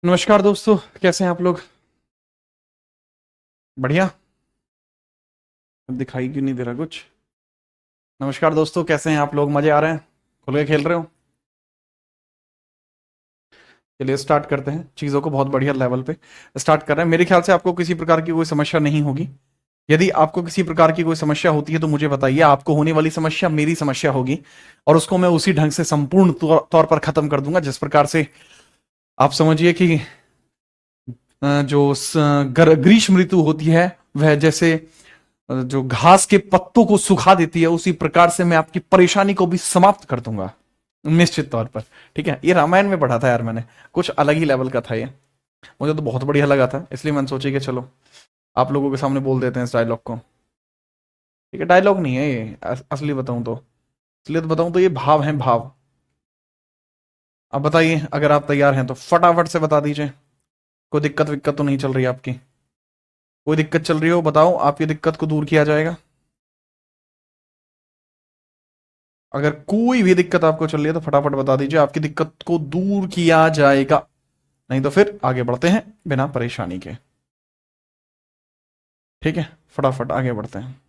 नमस्कार दोस्तों, कैसे हैं आप लोग? बढ़िया। अब दिखाई क्यों नहीं दे रहा कुछ? नमस्कार दोस्तों, कैसे हैं आप लोग? मजे आ रहे हैं? खुल के खेल रहे हो? चलिए स्टार्ट करते हैं चीज़ों को बहुत बढ़िया लेवल पे स्टार्ट कर रहे हैं। मेरे ख्याल से आपको किसी प्रकार की कोई समस्या नहीं होगी। यदि आपको किसी प्रकार की कोई समस्या होती है तो मुझे बताइए। आपको होने वाली समस्या मेरी समस्या होगी और उसको मैं उसी ढंग से संपूर्ण तौर पर खत्म कर दूंगा, जिस प्रकार से आप समझिए कि जो ग्रीष्म ऋतु होती है वह जैसे जो घास के पत्तों को सुखा देती है, उसी प्रकार से मैं आपकी परेशानी को भी समाप्त कर दूंगा निश्चित तौर पर। ठीक है, ये रामायण में पढ़ा था यार मैंने, कुछ अलग ही लेवल का था ये। मुझे तो बहुत बढ़िया लगा था, इसलिए मैंने सोचा कि चलो आप लोगों के सामने बोल देते हैं इस डायलॉग को। ठीक है, डायलॉग नहीं है ये, असली बताऊं तो, इसलिए तो बताऊं तो ये भाव है, भाव। अब बताइए, अगर आप तैयार हैं तो फटाफट से बता दीजिए। कोई दिक्कत विक्कत तो नहीं चल रही आपकी? कोई दिक्कत चल रही हो बताओ, आपकी दिक्कत को दूर किया जाएगा। अगर कोई भी दिक्कत आपको चल रही है तो फटाफट बता दीजिए, आपकी दिक्कत को दूर किया जाएगा। नहीं तो फिर आगे बढ़ते हैं बिना परेशानी के। ठीक है, फटाफट आगे बढ़ते हैं।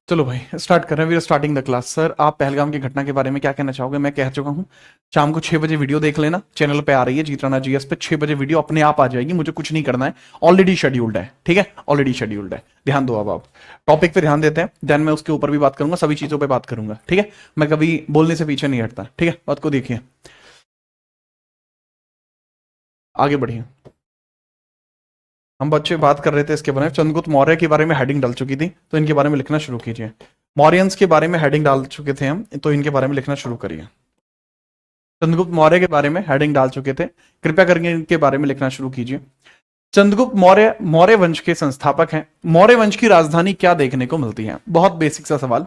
चलो भाई स्टार्ट कर रहे हैं। We are starting the class. Sir, आप पहलगाम की घटना के बारे में क्या कहना चाहोगे? मैं कह चुका हूं, शाम को 6 बजे वीडियो देख लेना, चैनल पे आ रही है जीत राणा जीएस पे। 6 बजे वीडियो अपने आप आ जाएगी, मुझे कुछ नहीं करना है, ऑलरेडी शेड्यूल्ड है। ठीक है, ऑलरेडी शेड्यूल्ड है। ध्यान दो। अब आप टॉपिक पे ध्यान देते हैं, देन मैं उसके ऊपर भी बात करूंगा, सभी चीजों पर बात करूंगा। ठीक है, मैं कभी बोलने से पीछे नहीं हटता। ठीक है, बात को देखिए, आगे बढ़िए। हम बच्चे बात कर रहे थे इसके बारे में, चंद्रगुप्त मौर्य के बारे में हेडिंग डाल चुकी थी, तो इनके बारे में लिखना शुरू कीजिए। मौर्यंस के बारे में हेडिंग डाल चुके थे हम, तो इनके बारे में लिखना शुरू करिए। चंद्रगुप्त मौर्य के बारे में हेडिंग डाल चुके थे, कृपया करके इनके बारे में लिखना शुरू कीजिए। चंद्रगुप्त मौर्य मौर्य वंश के संस्थापक हैं। मौर्य वंश की राजधानी क्या देखने को मिलती है? बहुत बेसिक सा सवाल।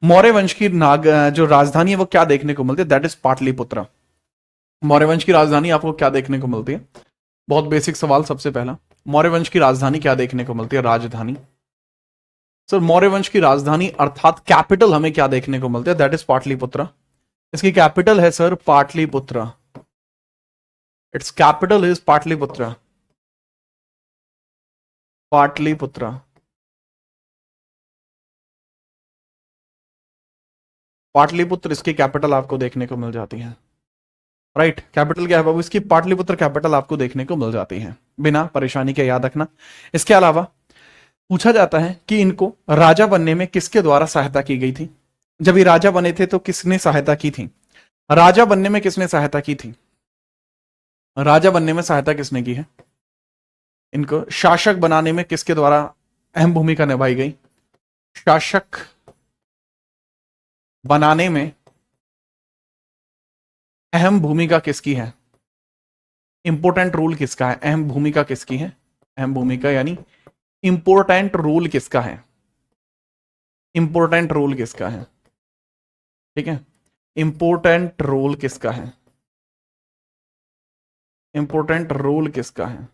मौर्य वंश की जो राजधानी है वो क्या देखने को मिलती है? That is Pataliputra. मौर्य वंश की राजधानी आपको क्या देखने को मिलती है? बहुत बेसिक सवाल। सबसे पहला, मौर्य वंश की राजधानी क्या देखने को मिलती है? राजधानी। सर, मौर्य वंश की राजधानी अर्थात कैपिटल हमें क्या देखने को मिलती है? That is Pataliputra. इसकी कैपिटल है sir Pataliputra. It's capital is Pataliputra. Pataliputra. Pataliputra इसकी कैपिटल आपको देखने को मिल जाती है। राइट, कैपिटल क्या है बाबू इसकी? पाटलिपुत्र कैपिटल आपको देखने को मिल जाती है, बिना परेशानी के याद रखना। इसके अलावा पूछा जाता है कि इनको राजा बनने में किसके द्वारा सहायता की गई थी? जब ये राजा बने थे तो किसने सहायता की थी? राजा बनने में किसने सहायता की थी? राजा बनने में सहायता किसने की है? इनको शासक बनाने में किसके द्वारा अहम भूमिका निभाई गई? शासक बनाने में अहम भूमिका किसकी है? इंपोर्टेंट रोल किसका है? अहम भूमिका किसकी है? अहम भूमिका यानी इंपोर्टेंट रोल किसका है? इंपोर्टेंट रोल किसका है? ठीक है, इंपोर्टेंट रोल किसका है? इंपोर्टेंट रोल किसका है?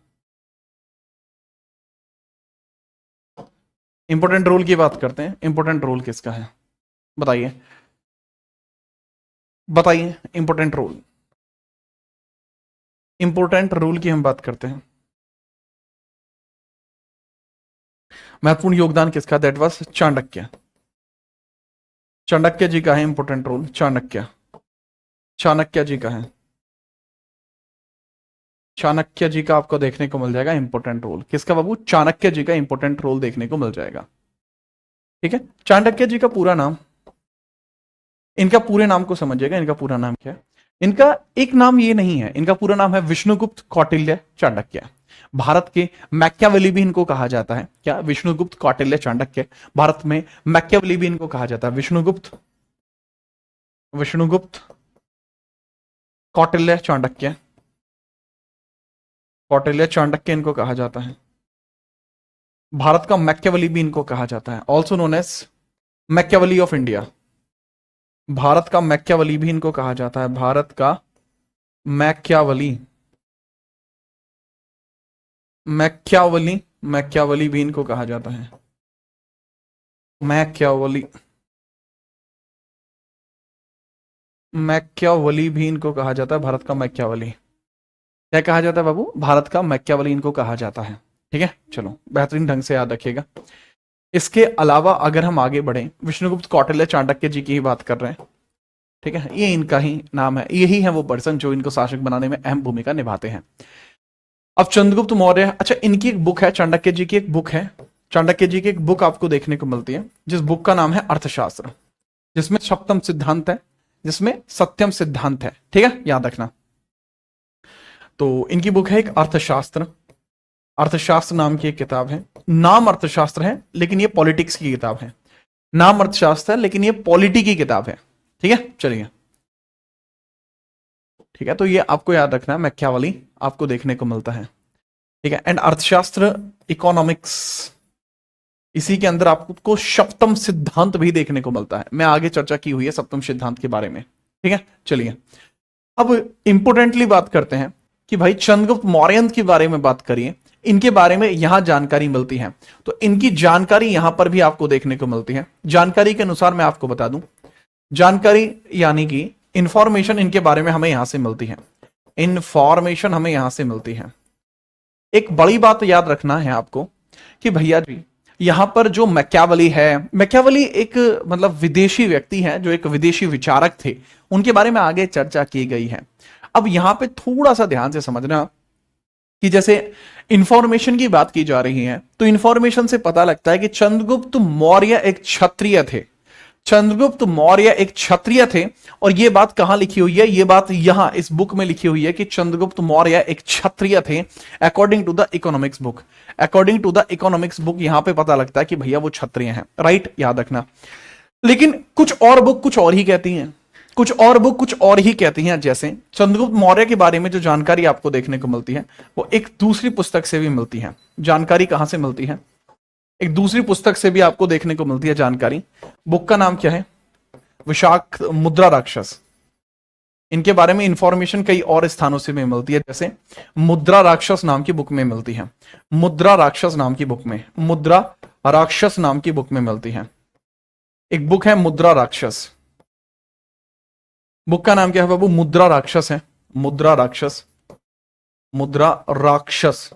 इंपोर्टेंट रोल की बात करते हैं, इंपोर्टेंट रोल किसका है? बताइए, बताइए। इंपोर्टेंट रोल, इंपोर्टेंट रोल की हम बात करते हैं। महत्वपूर्ण योगदान किसका? That was Chanakya. चाणक्य जी का है इंपोर्टेंट रोल। चाणक्य, चाणक्य जी का है। चाणक्य जी का आपको देखने को मिल जाएगा इंपोर्टेंट रोल। किसका बाबू? चाणक्य जी का इंपोर्टेंट रोल देखने को मिल जाएगा। ठीक है, चाणक्य जी का पूरा नाम, इनका पूरे नाम को समझिएगा। इनका पूरा नाम क्या है? इनका एक नाम ये नहीं है, इनका पूरा नाम है विष्णुगुप्त कौटिल्य चाणक्य। भारत के मैकियावेली भी इनको कहा जाता है। क्या? विष्णुगुप्त कौटिल्य चाणक्य। भारत में मैकियावेली भी इनको कहा जाता है। विष्णुगुप्त, विष्णुगुप्त कौटिल्य चाणक्य, कौटिल्य चाणक्य इनको कहा जाता है। भारत का मैकियावेली भी इनको कहा जाता है, also known as Machiavelli of India. Bharat का मैकियावेली भी इनको कहा जाता है। भारत का मैकियावेली, मैकियावेली, मैकियावेली भी इनको कहा जाता है। मैकियावेली, मैकियावेली भी इनको कहा जाता है, भारत का मैकियावेली। क्या कहा जाता है बाबू? भारत का मैकियावेली इनको कहा जाता है। ठीक है, चलो बेहतरीन ढंग से याद रखिएगा। इसके अलावा अगर हम आगे बढ़े, विष्णुगुप्त कौटिल्य चाणक्य जी की ही बात कर रहे हैं। ठीक है, ये इनका ही नाम है, यही है वो पर्सन जो इनको शासक बनाने में अहम भूमिका निभाते हैं। अब चंद्रगुप्त मौर्य, अच्छा इनकी एक बुक है, चाणक्य जी की एक बुक है, चाणक्य जी की एक बुक आपको देखने को मिलती है, जिस बुक का नाम है अर्थशास्त्र, जिसमें सप्तम सिद्धांत है, जिसमें सत्यम सिद्धांत है। ठीक है, याद रखना। तो इनकी बुक है एक अर्थशास्त्र, अर्थशास्त्र नाम की एक किताब है। नाम अर्थशास्त्र है लेकिन ये पॉलिटिक्स की किताब है। नाम अर्थशास्त्र है लेकिन ये पॉलिटी की किताब है। ठीक है, चलिए। ठीक है, तो ये आपको याद रखना है, मैकियावेली आपको देखने को मिलता है। ठीक है, एंड अर्थशास्त्र, इकोनॉमिक्स, इसी के अंदर आपको सप्तम सिद्धांत भी देखने को मिलता है। मैं आगे चर्चा की हुई है सप्तम सिद्धांत के बारे में। ठीक है, चलिए अब इंपोर्टेंटली बात करते हैं कि भाई चंद्रगुप्त मौर्य के बारे में बात करिए, इनके बारे में यहां जानकारी मिलती है। तो इनकी जानकारी यहां पर भी आपको देखने को मिलती है। जानकारी के अनुसार मैं आपको बता दूं, जानकारी यानी कि इंफॉर्मेशन इनके बारे में हमें यहां से मिलती है, इंफॉर्मेशन हमें यहां से मिलती है। एक बड़ी बात याद रखना है आपको कि भैया जी, यहां पर जो मैकियावेली है, मैकियावेली एक मतलब विदेशी व्यक्ति है, जो एक विदेशी विचारक थे, उनके बारे में आगे चर्चा की गई है। अब यहां पे थोड़ा सा ध्यान से समझना कि जैसे इंफॉर्मेशन की बात की जा रही है, तो इंफॉर्मेशन से पता लगता है कि चंद्रगुप्त मौर्य एक क्षत्रिय थे। चंद्रगुप्त मौर्य एक क्षत्रिय थे, और यह बात कहां लिखी हुई है? यह बात यहां इस बुक में लिखी हुई है कि चंद्रगुप्त मौर्य एक क्षत्रिय थे, according to the economics book. According to the economics book यहां पे पता लगता है कि भैया वो क्षत्रिय हैं, राइट, याद रखना। लेकिन कुछ और बुक कुछ और ही कहती हैं, कुछ और बुक कुछ और ही कहती हैं। जैसे चंद्रगुप्त मौर्य के बारे में जो जानकारी आपको देखने को मिलती है, वो एक दूसरी पुस्तक से भी मिलती है। जानकारी कहां से मिलती है? एक दूसरी पुस्तक से भी आपको देखने को मिलती है जानकारी। बुक का नाम क्या है? विशाख मुद्रा राक्षस। इनके बारे में इंफॉर्मेशन कई और स्थानों से भी मिलती है, जैसे मुद्रा राक्षस नाम की बुक में मिलती है, मुद्रा राक्षस नाम की बुक में, मुद्रा राक्षस नाम की बुक में मिलती है। एक बुक है मुद्रा राक्षस, बुक का नाम क्या है बाबू? मुद्रा राक्षस है, मुद्रा राक्षस, मुद्रा राक्षस।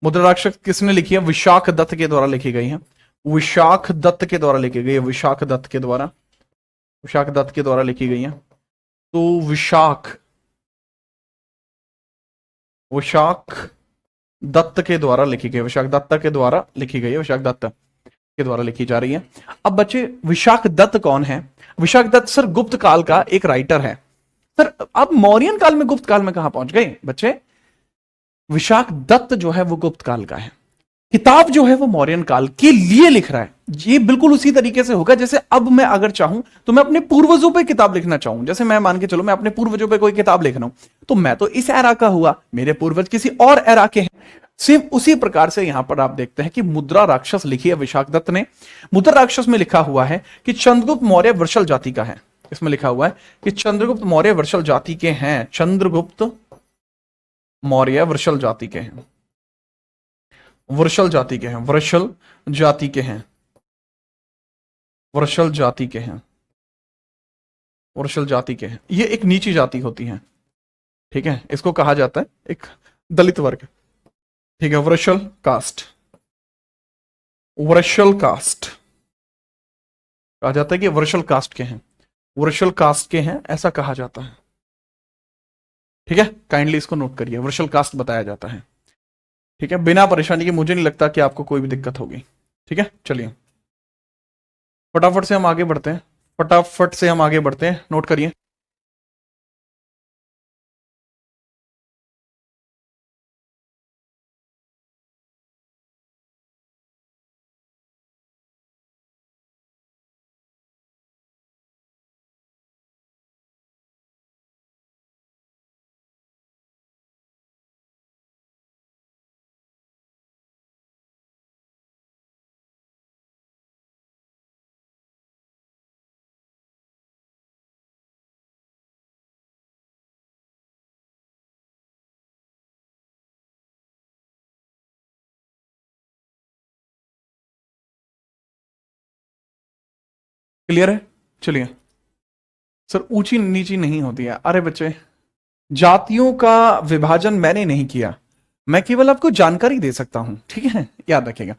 मुद्रा राक्षस किसने लिखी है? विशाख दत्त के द्वारा लिखी गई है, विशाख दत्त के द्वारा लिखी गई है, विशाख दत्त के द्वारा, विशाख दत्त के द्वारा लिखी गई है। तो विशाख, विशाख दत्त के द्वारा लिखी गई, विशाख दत्त के द्वारा लिखी गई है, विशाख दत्त के द्वारा लिखी जा रही है। अब बच्चे, विशाख दत्त कौन है? विशाख दत्त सर गुप्त काल का एक राइटर है। सर आप मौर्यन काल में गुप्त काल में कहां पहुंच गए बच्चे? विशाख दत्त जो है वो गुप्त काल का है, किताब जो है वो मौर्यन काल के लिए लिख रहा है। ये बिल्कुल उसी तरीके से होगा जैसे अब मैं अगर चाहूं तो मैं अपने पूर्वजों पे किताब लिखना चाहूं। जैसे मैं मान के चलो मैं अपने पूर्वजों पे कोई किताब लिख रहा हूं, तो मैं तो इस एरा का हुआ, मेरे पूर्वज किसी और एरा के हैं। सेम उसी प्रकार से यहां पर आप देखते हैं कि मुद्रा राक्षस लिखी है विशाख दत्त ने। मुद्रा राक्षस में लिखा हुआ है कि चंद्रगुप्त मौर्य वृषल जाति का है। इसमें लिखा हुआ है कि चंद्रगुप्त मौर्य वृषल जाति के हैं, चंद्रगुप्त मौर्य वृषल जाति के हैं, वृषल जाति के हैं, वृषल जाति के हैं, वृषल जाति के हैं, वृषल जाति के हैं। ये एक नीची जाति होती है। ठीक है, इसको कहा जाता है एक दलित वर्ग। ठीक है, वृषल कास्ट, वृषल कास्ट कहा जाता है कि वृषल कास्ट के हैं, वृषल कास्ट के हैं, ऐसा कहा जाता है। ठीक है, काइंडली इसको नोट करिए, वृषल कास्ट बताया जाता है। ठीक है, बिना परेशानी के, मुझे नहीं लगता कि आपको कोई भी दिक्कत होगी। ठीक है, चलिए फटाफट से हम आगे बढ़ते हैं, फटाफट से हम आगे बढ़ते हैं, नोट करिए। क्लियर है? चलिए सर, ऊंची नीची नहीं होती है। अरे बच्चे, जातियों का विभाजन मैंने नहीं किया, मैं केवल आपको जानकारी दे सकता हूं, ठीक है, याद रखिएगा।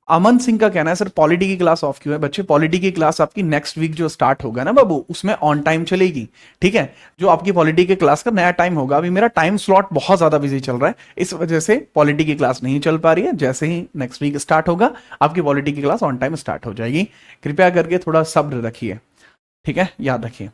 अमन सिंह का कहना है सर पॉलिटी की क्लास ऑफ क्यों है? बच्चे पॉलिटी की क्लास आपकी नेक्स्ट वीक जो स्टार्ट होगा ना बाबू, उसमें ऑन टाइम चलेगी, ठीक है। जो आपकी पॉलिटी की क्लास का नया टाइम होगा, अभी मेरा टाइम स्लॉट बहुत ज्यादा बिजी चल रहा है, इस वजह से पॉलिटी की क्लास नहीं चल पा रही है। जैसे ही नेक्स्ट वीक स्टार्ट होगा, आपकी पॉलिटी की क्लास ऑन टाइम स्टार्ट हो जाएगी। कृपया करके थोड़ा सब्र रखिए, ठीक है, याद रखिए।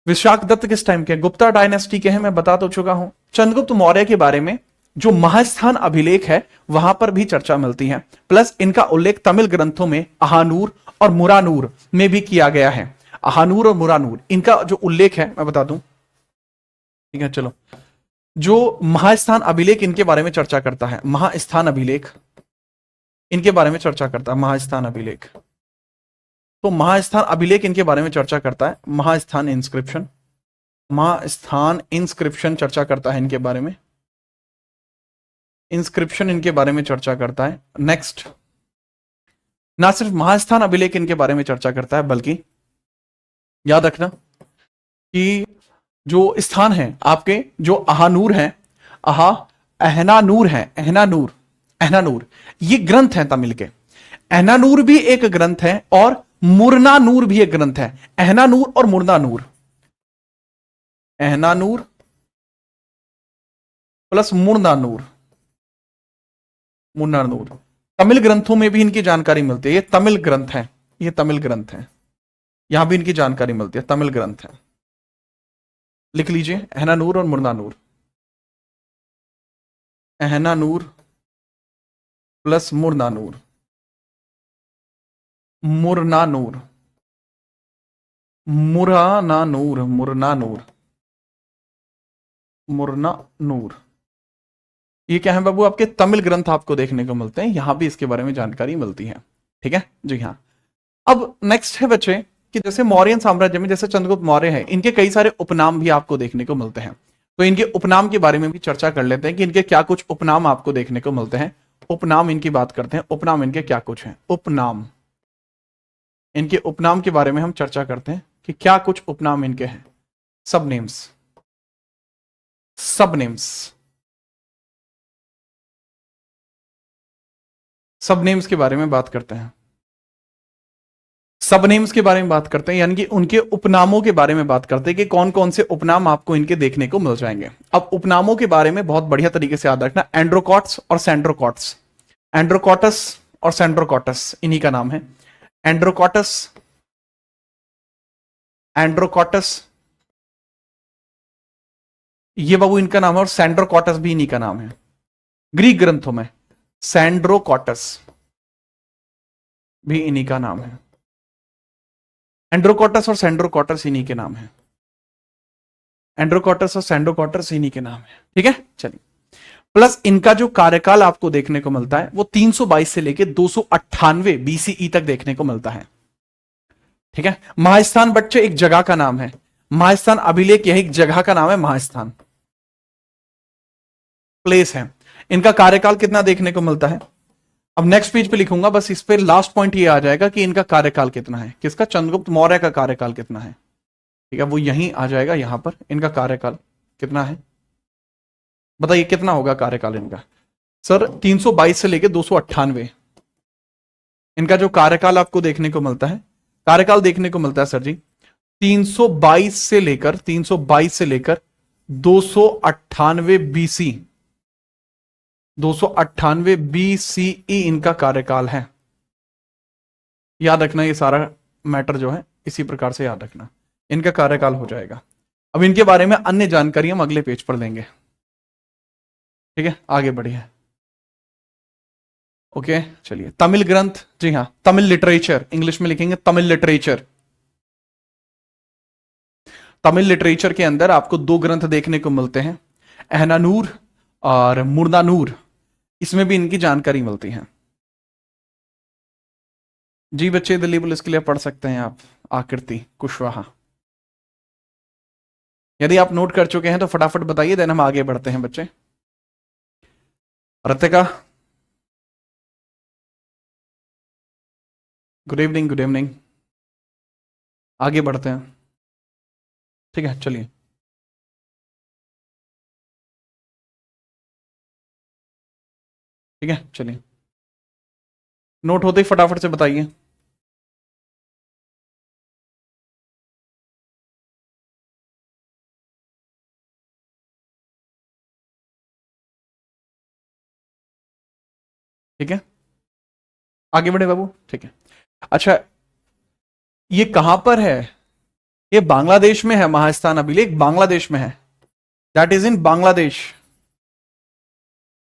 विशाख दत्त किस टाइम के? गुप्ता डायनेस्टी के हैं, मैं बता तो चुका हूं। चंद्रगुप्त मौर्य के बारे में जो महास्थान अभिलेख है वहां पर भी चर्चा मिलती है, प्लस इनका उल्लेख तमिल ग्रंथों में अहानूर और मुरानूर में भी किया गया है। अहानूर और मुरानूर इनका जो उल्लेख है मैं बता दूं, ठीक है। चलो, जो महास्थान अभिलेख इनके बारे में चर्चा करता है, महास्थान अभिलेख इनके बारे में चर्चा करता है, महास्थान अभिलेख, तो महास्थान अभिलेख इनके बारे में चर्चा करता है। महास्थान इंस्क्रिप्शन, महास्थान इंस्क्रिप्शन चर्चा करता है इनके बारे में, इंस्क्रिप्शन इनके बारे में चर्चा करता है। नेक्स्ट, ना सिर्फ महास्थान अभिलेख इनके बारे में चर्चा करता है, बल्कि याद रखना कि जो स्थान है आपके, जो अहानूर है, अहनानूर है, अहनानूर, अहनानूर ये ग्रंथ है तमिल के। अहनानूर भी एक ग्रंथ है और मुरनानूर भी एक ग्रंथ है। अहनानूर और मुरनानूर, अहनानूर प्लस मुरनानूर, मुरनानूर तमिल ग्रंथों में भी इनकी जानकारी मिलती है। ये तमिल ग्रंथ है, ये तमिल ग्रंथ है, यहां भी इनकी जानकारी मिलती है, तमिल ग्रंथ है। लिख लीजिए अहनानूर और मुरनानूर, अहनानूर प्लस मुरनानूर, मुरनानूर, मुरानानूर, मुरनानूर, मुरनानूर, ये क्या है बाबू? आपके तमिल ग्रंथ आपको देखने को मिलते हैं, यहां भी इसके बारे में जानकारी मिलती है, ठीक है जी हाँ। अब नेक्स्ट है बच्चे कि जैसे मौर्यन साम्राज्य में जैसे चंद्रगुप्त मौर्य है, इनके कई सारे उपनाम भी आपको देखने को मिलते हैं। तो इनके उपनाम के बारे में भी चर्चा कर लेते हैं कि इनके क्या कुछ उपनाम आपको देखने को मिलते हैं। उपनाम इनकी बात करते हैं, उपनाम इनके क्या कुछ हैं। उपनाम, इनके उपनाम के बारे में हम चर्चा करते हैं कि क्या कुछ उपनाम इनके हैं। सब नेम्स, सब नेम्स, सब नेम्स के बारे में बात करते हैं, सब नेम्स के बारे में बात करते हैं, यानी कि उनके उपनामों के बारे में बात करते हैं कि कौन कौन से उपनाम आपको इनके देखने को मिल जाएंगे। अब उपनामों के बारे में बहुत बढ़िया तरीके से याद रखना, एंड्रोकॉट्स और सैंड्रोकॉट्स, एंड्रोकॉटस और सैंड्रोकॉटस इन्हीं का नाम है। एंड्रोकॉटस, एंड्रोकॉटस ये बाबू इनका नाम है, और सैंड्रोकॉटस भी इन्हीं का नाम है। ग्रीक ग्रंथों में सैंड्रोकॉटस भी इन्हीं का नाम है। एंड्रोकॉटस और सैंड्रोकॉटस इन्हीं के नाम है, एंड्रोकॉटस और सैंड्रोकॉटस इन्हीं के नाम है, ठीक है। चलिए, प्लस इनका जो कार्यकाल आपको देखने को मिलता है वो 322 से लेकर 298 बीसीई तक देखने को मिलता है, ठीक है। महास्थान बच्चे एक जगह का नाम है, महास्थान अभिलेख यही एक जगह का नाम है, महास्थान प्लेस है। इनका कार्यकाल कितना देखने को मिलता है? अब नेक्स्ट पेज पे लिखूंगा, बस इस पे लास्ट पॉइंट ये आ जाएगा कि इनका कार्यकाल कितना है। किसका? चंद्रगुप्त मौर्य का कार्यकाल कितना है, ठीक है, वो यहीं आ जाएगा। यहां पर इनका कार्यकाल कितना है, बताइए कितना होगा कार्यकाल इनका? सर 322 से लेकर 298 इनका जो कार्यकाल आपको देखने को मिलता है, कार्यकाल देखने को मिलता है सर जी 322 से लेकर 298 बीसी, 298 बीसीई इनका कार्यकाल है। याद रखना, ये सारा मैटर जो है इसी प्रकार से याद रखना, इनका कार्यकाल हो जाएगा। अब इनके बारे में अन्य जानकारी हम अगले पेज पर देंगे, ठीक है, आगे बढ़िए। ओके चलिए, तमिल ग्रंथ, जी हाँ, तमिल लिटरेचर, इंग्लिश में लिखेंगे तमिल लिटरेचर। तमिल लिटरेचर के अंदर आपको दो ग्रंथ देखने को मिलते हैं, अहनानूर और मुरनानूर, इसमें भी इनकी जानकारी मिलती है। जी बच्चे, दिल्ली पुलिस के लिए पढ़ सकते हैं आप आकृति कुशवाहा। यदि आप नोट कर चुके हैं तो फटाफट बताइए, देन हम आगे बढ़ते हैं बच्चे। Ratika, good evening, good evening. आगे बढ़ते हैं, ठीक है, चलिए। ठीक है, चलिए, नोट होते ही फटाफट से बताइए। ठीक है, आगे बढ़े बाबू, ठीक है। अच्छा, ये कहां पर है? ये बांग्लादेश में है, महास्थान अभिलेख बांग्लादेश में है। That is in Bangladesh,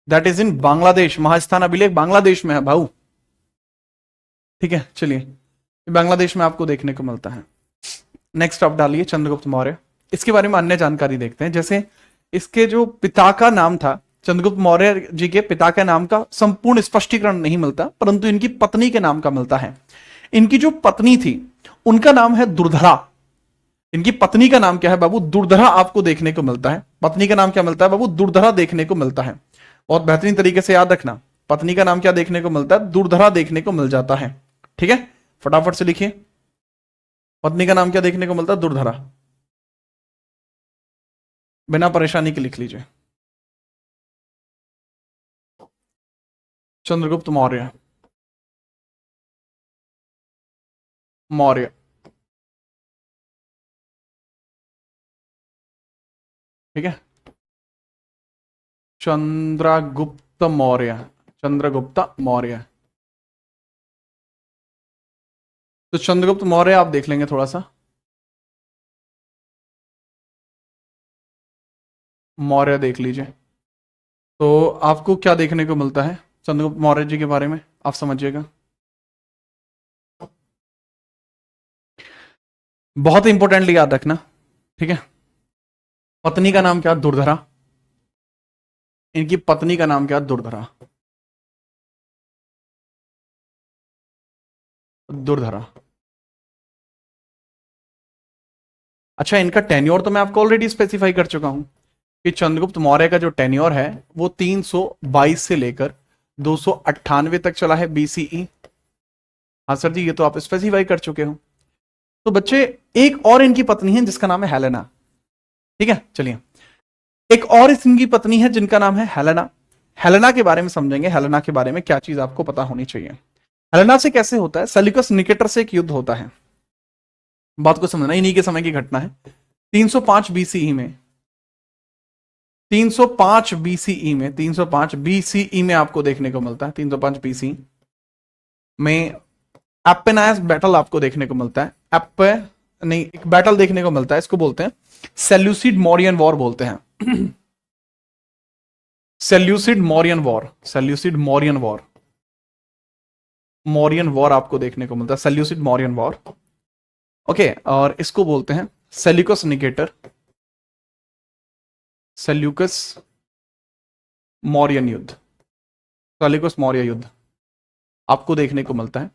that is in Bangladesh, Mahasthan अभिलेख बांग्लादेश में है भाऊ। ठीक है, चलिए, बांग्लादेश में आपको देखने को मिलता है। नेक्स्ट आप डालिए चंद्रगुप्त मौर्य। इसके बारे में अन्य जानकारी देखते हैं, जैसे इसके जो पिता का नाम था, चंद्रगुप्त मौर्य जी के पिता के नाम का संपूर्ण स्पष्टीकरण नहीं मिलता, परंतु इनकी पत्नी के नाम का मिलता है। इनकी जो पत्नी थी उनका नाम है दुर्धरा। इनकी पत्नी का नाम क्या है बाबू? दुर्धरा आपको देखने को मिलता है। पत्नी का नाम क्या मिलता है बाबू? दुर्धरा देखने को मिलता है। बहुत बेहतरीन तरीके से याद रखना, पत्नी का नाम क्या देखने को मिलता है? दुर्धरा देखने को मिल जाता है। ठीक है, फटाफट से लिखिए, पत्नी का नाम क्या देखने को मिलता है? दुर्धरा। बिना परेशानी के लिख लीजिए, चंद्रगुप्त मौर्य। मौर्य, ठीक है, चंद्रगुप्त मौर्य, चंद्रगुप्त मौर्य। तो चंद्रगुप्त मौर्य आप देख लेंगे थोड़ा सा, मौर्य देख लीजिए। तो आपको क्या देखने को मिलता है चंद्रगुप्त मौर्य जी के बारे में, आप समझिएगा। बहुत इंपॉर्टेंटली याद रखना, ठीक है। पत्नी का नाम क्या? दुर्धरा। इनकी पत्नी का नाम क्या? दुर्धरा, दुर्धरा। अच्छा, इनका टेन्योर तो मैं आपको ऑलरेडी स्पेसिफाई कर चुका हूं कि चंद्रगुप्त मौर्य का जो टेन्योर है वो 322 से लेकर 298 तक चला है बीसीई। हाँ सर जी, ये तो आप स्पेसिफाई कर चुके हो। तो बच्चे, एक और इनकी पत्नी है जिसका नाम है हेलेना। ठीक है, चलिए, एक और इनकी पत्नी है जिनका नाम है हेलेना। हेलेना के बारे में समझेंगे, हेलेना के बारे में क्या चीज आपको पता होनी चाहिए। हेलेना से कैसे होता है? सेल्यूकस निकेटर से एक युद्ध होता है, बात को समझना, इन्हीं के समय की घटना है। 305 बीसीई में, 305 बीसीई में, 305 बीसीई में आपको देखने को मिलता है। 305 बीसी में एपेनायस बैटल आपको देखने को मिलता है। नहीं, एक बैटल देखने को मिलता है, इसको बोलते हैं सेल्यूसिड मौर्यन वॉर बोलते हैं। Seleucid Mauryan war, Seleucid Mauryan war, Mauryan war आपको देखने को मिलता है, सेल्यूसिड मौर्यन वॉर। ओके, और इसको बोलते हैं सेल्यूकस निकेटर, सेल्यूकस मौर्यन युद्ध, सेल्यूकस मौर्य युद्ध आपको देखने को मिलता है।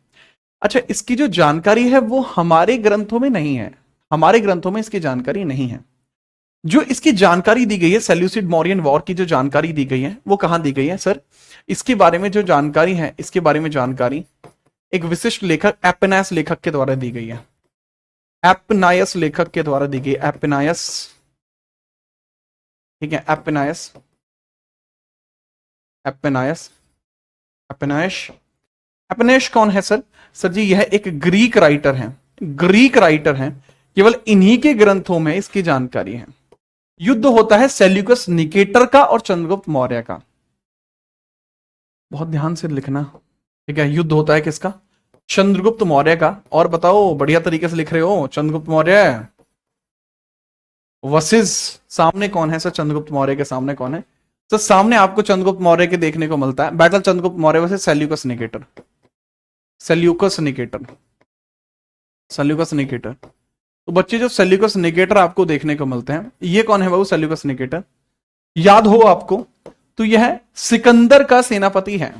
अच्छा, इसकी जो जानकारी है वो हमारे ग्रंथों में नहीं है, हमारे ग्रंथों में इसकी जानकारी नहीं है। जो इसकी जानकारी दी गई है, सेल्यूसिड मौर्यन वॉर की जो जानकारी दी गई है वो कहां दी गई है सर? इसके बारे में जो जानकारी है, इसके बारे में जानकारी एक विशिष्ट लेखक एपेनायस लेखक के द्वारा दी गई है। एपेनायस लेखक के द्वारा दी गई, एपेनायस, ठीक है, एपेनायस, एपेनायस, एपेनायस। एपेनायस कौन है सर? सर जी, यह एक ग्रीक राइटर है, ग्रीक राइटर है, केवल इन्हीं के ग्रंथों में इसकी जानकारी है। युद्ध होता है सेल्यूकस निकेटर का और चंद्रगुप्त मौर्य का, बहुत ध्यान से लिखना, ठीक है। युद्ध होता है किसका? चंद्रगुप्त मौर्य का। और बताओ, बढ़िया तरीके से लिख रहे हो, चंद्रगुप्त मौर्य वर्सेस, सामने कौन है सर? चंद्रगुप्त मौर्य के सामने कौन है सर? सामने आपको चंद्रगुप्त मौर्य के देखने को मिलता है, battle Chandragupta Maurya versus Seleucus Nicator, Seleucus Nicator, Seleucus Nicator. तो बच्चे, जो सेल्यूकस निकेटर आपको देखने को मिलते हैं, ये कौन है बाबू? सेल्यूकस निकेटर, याद हो आपको तो यह सिकंदर का सेनापति है।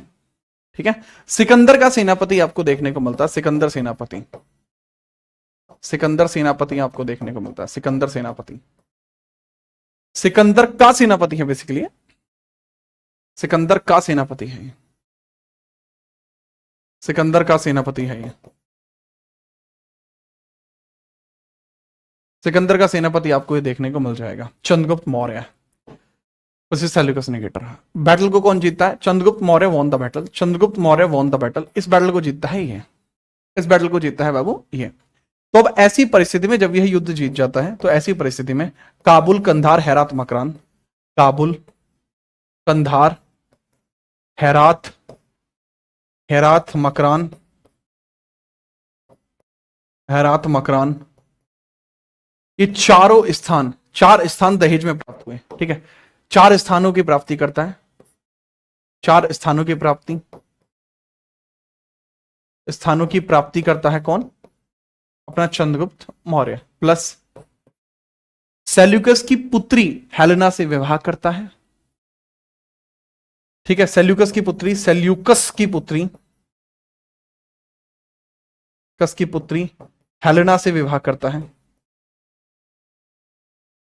ठीक है, सिकंदर का सेनापति आपको देखने को मिलता है, सिकंदर सेनापति, सिकंदर सेनापति आपको देखने को मिलता है, सिकंदर सेनापति, सिकंदर का सेनापति है बेसिकली, सिकंदर का सेनापति है, सिकंदर का सेनापति है ये। सिकंदर का सेनापति आपको ये देखने को मिल जाएगा, चंद्रगुप्त मौर्य। उसी सेल्यूकस निकेटर। बैटल को कौन जीतता है? Chandragupta Maurya won the battle, Chandragupta Maurya won the battle. इस बैटल को जीतता है ये, इस बैटल को जीतता है बाबू ये। तो अब ऐसी परिस्थिति में जब यह युद्ध जीत जाता है, तो ऐसी परिस्थिति में काबुल, कंधार, हेरात, मकरान, काबुल, कंधार, हेरात, हेरात, मकरान, हेरात, मकरान, ये चारों स्थान, 4 स्थान दहेज में प्राप्त हुए। ठीक है, 4 स्थानों की प्राप्ति करता है, 4 स्थानों की प्राप्ति, स्थानों की प्राप्ति करता है कौन? अपना चंद्रगुप्त मौर्य। प्लस सेल्यूकस की पुत्री हेलेना से विवाह करता है। ठीक है, सेल्यूकस की पुत्री, सेल्यूकस की पुत्री, कस की पुत्री हेलेना से विवाह करता है,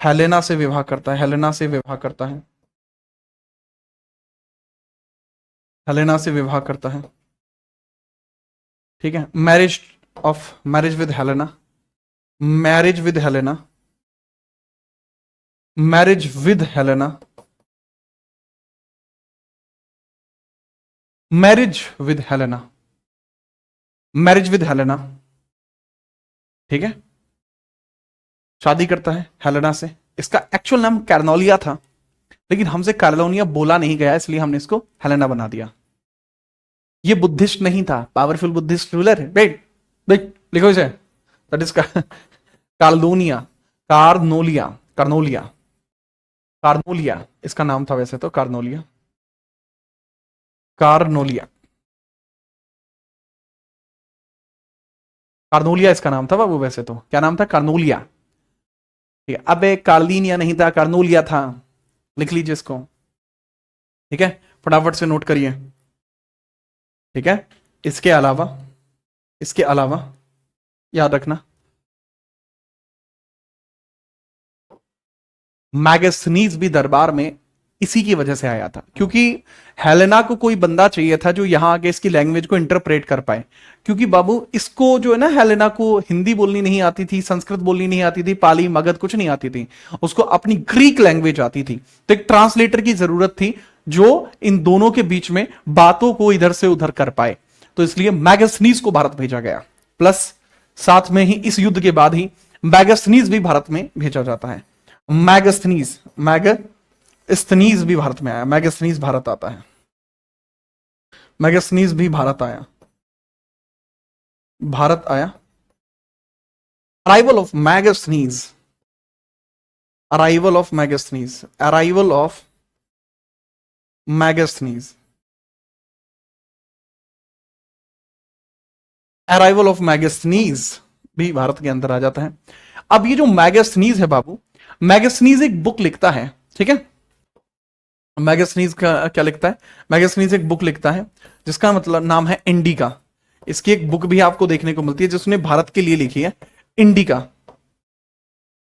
हेलेना से विवाह करता है, हेलेना से विवाह करता है, हेलेना से विवाह करता है। ठीक है, marriage with Helena, marriage with Helena, marriage with Helena, marriage with Helena, marriage with Helena. ठीक है, शादी करता है हेलेना से। इसका एक्चुअल नाम कार्नोलिया था, लेकिन हमसे कार्लोनिया बोला नहीं गया, इसलिए हमने इसको हेलेना बना दिया। ये बुद्धिस्ट नहीं था, पावरफुल बुद्धिस्ट रूलर है। वेट वेट, लिखो इसे, दैट इज कार्लोनिया, कार्नोलिया, कार्नोलिया, कार्नोलिया इसका नाम था वैसे तो, कार्नोलिया, कार्नोलिया, कार्नोलिया इसका नाम था बाबू वैसे तो। क्या नाम था? कार्नोलिया। ठीक है, अब कार्लिनिया नहीं था, कार्नोलिया था। लिख लीजिए इसको। ठीक है, फटाफट से नोट करिए। ठीक है, इसके अलावा, इसके अलावा याद रखना, मैगस्थनीज भी दरबार में इसी की वजह से आया था, क्योंकि हेलेना को कोई बंदा चाहिए था जो यहां आके इसकी लैंग्वेज को इंटरप्रेट कर पाए। क्योंकि बाबू इसको जो है ना, हेलेना को हिंदी बोलनी नहीं आती थी, संस्कृत बोलनी नहीं आती थी, पाली, मगध कुछ नहीं आती थी, उसको अपनी ग्रीक लैंग्वेज आती थी। तो एक ट्रांसलेटर की जरूरत थी जो इन दोनों के बीच में बातों को इधर से उधर कर पाए। तो इसलिए मैगस्थनीज को भारत भेजा गया। प्लस साथ में ही इस युद्ध के बाद ही मैगस्थनीज भी भारत में भेजा जाता है। मैगस्थनीज, मैगस्थनीज भी भारत में आया, मैगस्थनीज भारत आता है, मैगस्थनीज भी भारत आया, भारत आया। Arrival of Megasthenes, arrival of Megasthenes, arrival of Megasthenes, arrival of Megasthenes भी भारत के अंदर आ जाता है। अब ये जो मैगस्थनीज है बाबू, मैगस्थनीज एक बुक लिखता है। ठीक है, मैगस्थनीज का क्या लिखता है? मैगस्थनीज एक बुक लिखता है जिसका मतलब नाम है इंडिका। इसकी एक बुक भी आपको देखने को मिलती है जिसने भारत के लिए लिखी है, इंडिका।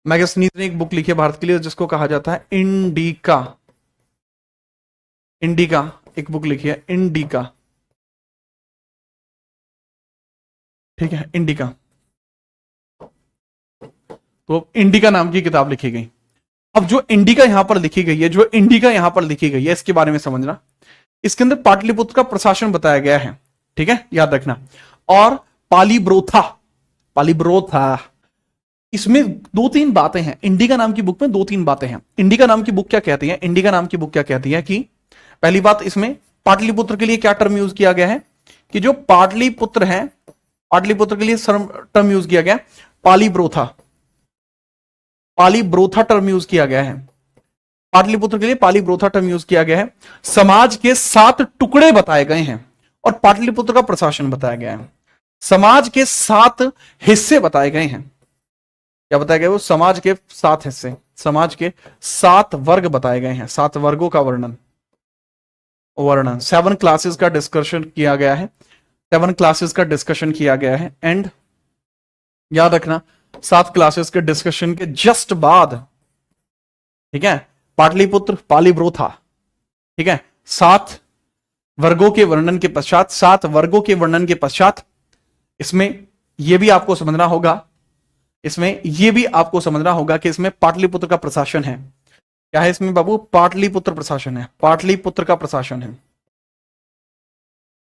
मैगस्थनीज ने एक बुक लिखी है भारत के लिए जिसको कहा जाता है इंडिका। इंडिका एक बुक लिखी है, इंडिका। ठीक है, इंडिका। तो इंडिका नाम की किताब लिखी गई। अब जो इंडिका यहां पर लिखी गई है, जो इंडिका यहां पर लिखी गई है, इसके बारे में समझना। इसके अंदर पाटलिपुत्र का प्रशासन बताया गया है। ठीक है, याद रखना। और पालीब्रोथा, पालीब्रोथा, इसमें 2-3 बातें हैं। इंडिका नाम की बुक में 2-3 बातें हैं। इंडिका नाम की बुक क्या कहती है? इंडिका नाम की बुक क्या कहती है कि पहली बात, इसमें पाटलिपुत्र के लिए क्या टर्म यूज किया गया है कि जो पाटलिपुत्र है, पाटलिपुत्र के लिए टर्म यूज किया गया पालीब्रोथा, पालीब्रोथा टर्म यूज किया गया है। पाटलिपुत्र के लिए पालीब्रोथा टर्म यूज किया गया है। समाज के 7 टुकड़े बताए गए हैं और पाटलिपुत्र का प्रशासन बताया गया है। समाज के 7 हिस्से बताए गए हैं। क्या बताया गया? वो समाज के 7 हिस्से, समाज के 7 वर्ग बताए गए हैं। 7 वर्गों का वर्णन, 7 क्लासेस का डिस्कशन किया गया है। 7 क्लासेस का डिस्कशन किया गया है। एंड याद रखना, 7 क्लासेस के डिस्कशन के जस्ट बाद, ठीक है, पाटलिपुत्र, पालीब्रोथा, ठीक है, 7 वर्गों के वर्णन के पश्चात, 7 वर्गों के वर्णन के पश्चात इसमें यह भी आपको समझना होगा, इसमें ये भी आपको समझना होगा कि इसमें पाटलिपुत्र का प्रशासन है। क्या है इसमें बाबू? पाटलिपुत्र प्रशासन है, पाटलिपुत्र का प्रशासन है,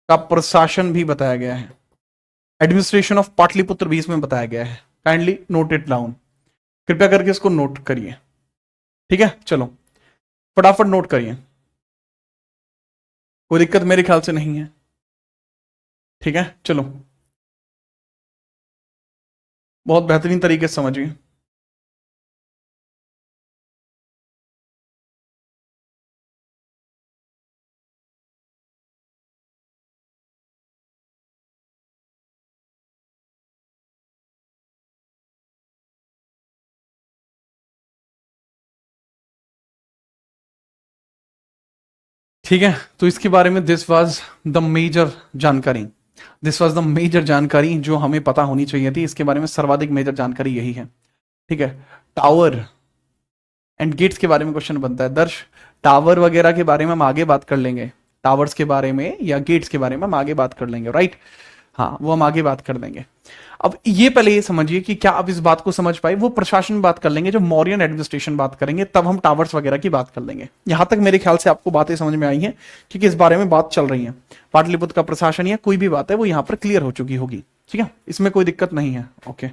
का प्रशासन भी बताया गया है। एडमिनिस्ट्रेशन ऑफ पाटलिपुत्र भी इसमें बताया गया है। काइंडली नोट इट डाउन, कृपया करके इसको नोट करिए। ठीक है, चलो फटाफट नोट करिए, कोई दिक्कत मेरे ख्याल से नहीं है। ठीक है, चलो बहुत बेहतरीन तरीके से समझिए। ठीक है, तो इसके बारे में दिस वाज द मेजर जानकारी, दिस वाज द मेजर जानकारी जो हमें पता होनी चाहिए थी। इसके बारे में सर्वाधिक मेजर जानकारी यही है। ठीक है, टावर एंड गेट्स के बारे में क्वेश्चन बनता है। दर्श, टावर वगैरह के बारे में हम आगे बात कर लेंगे, टावर्स के बारे में या गेट्स के बारे में हम आगे बात कर लेंगे, राइट? हाँ, वो हम आगे बात कर लेंगे। अब ये पहले ये समझिए कि क्या आप इस बात को समझ पाए। वो प्रशासन बात कर लेंगे, जब मौर्यन एडमिनिस्ट्रेशन बात करेंगे तब हम टावर्स वगैरह की बात कर लेंगे। यहां तक मेरे ख्याल से आपको बातें समझ में आई हैं कि किस बारे में बात चल रही है। पाटलिपुत्र का प्रशासन या कोई भी बात है वो यहां पर क्लियर हो चुकी होगी। ठीक है, इसमें कोई दिक्कत नहीं है। ओके,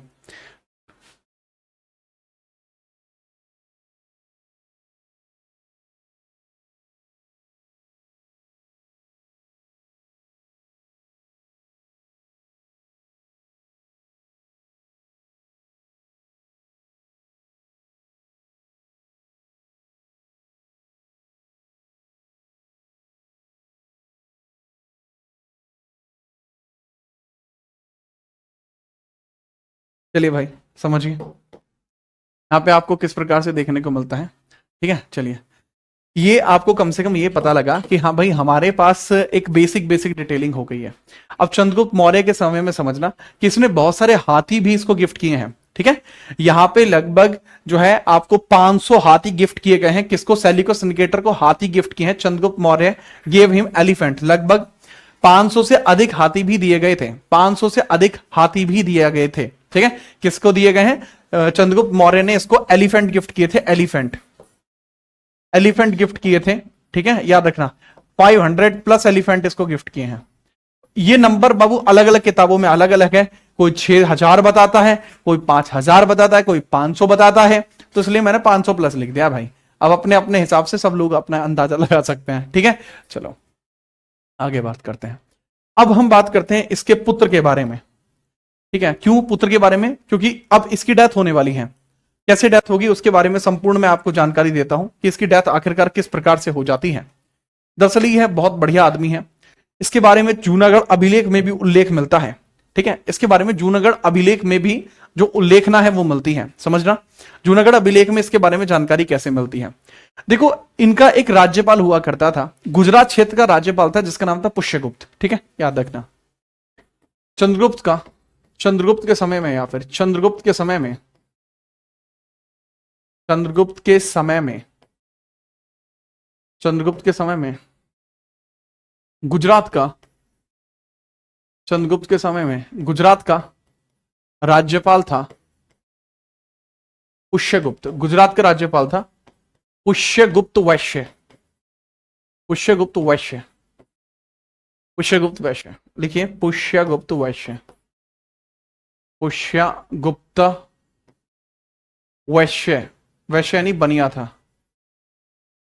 चलिए भाई समझिए यहाँ पे आपको किस प्रकार से देखने को मिलता है। ठीक है, चलिए ये आपको कम से कम ये पता लगा कि हाँ भाई हमारे पास एक बेसिक डिटेलिंग हो गई है। अब चंद्रगुप्त मौर्य के समय में समझना कि इसने बहुत सारे हाथी भी इसको गिफ्ट किए हैं। ठीक है, यहां पे लगभग जो है आपको 500 हाथी गिफ्ट किए गए हैं। किसको? सेल्यूकस निकेटर को हाथी गिफ्ट किए हैं। Chandragupta Maurya gave him elephant. लगभग 500 से अधिक हाथी भी दिए गए थे, 500 से अधिक हाथी भी दिए गए थे। ठीक है, किसको दिए गए हैं? चंद्रगुप्त मौर्य ने इसको एलिफेंट गिफ्ट किए थे, एलिफेंट गिफ्ट किए थे। ठीक है, याद रखना 500 प्लस एलिफेंट इसको गिफ्ट किए हैं। ये नंबर बाबू अलग अलग किताबों में अलग अलग है, कोई 6000 बताता है, कोई 5000 बताता है, कोई 500 बताता है, तो इसलिए मैंने 500 प्लस लिख दिया भाई। अब अपने अपने हिसाब से सब लोग अपना अंदाजा लगा सकते हैं। ठीक है, चलो आगे बात करते हैं। अब हम बात करते हैं इसके पुत्र के बारे में। ठीक है, क्यों पुत्र के बारे में? क्योंकि अब इसकी डेथ होने वाली है। कैसे डेथ होगी उसके बारे में संपूर्ण मैं आपको जानकारी देता हूं कि इसकी डेथ आखिरकार किस प्रकार से हो जाती है। दरअसल यह बहुत बढ़िया आदमी है। इसके बारे में जूनागढ़ अभिलेख में भी उल्लेख मिलता है। ठीक है, इसके बारे में जूनागढ़ अभिलेख में भी जो उल्लेखना है वो मिलती है। समझना, जूनागढ़ अभिलेख में इसके बारे में जानकारी कैसे मिलती है। देखो, इनका एक राज्यपाल हुआ करता था, गुजरात क्षेत्र का राज्यपाल था जिसका नाम था पुष्यगुप्त। ठीक है, याद रखना। चंद्रगुप्त के समय में या फिर चंद्रगुप्त के समय में गुजरात का राज्यपाल था पुष्यगुप्त। गुजरात का राज्यपाल था पुष्यगुप्त वैश्य। लिखिए पुष्यगुप्त वैश्य।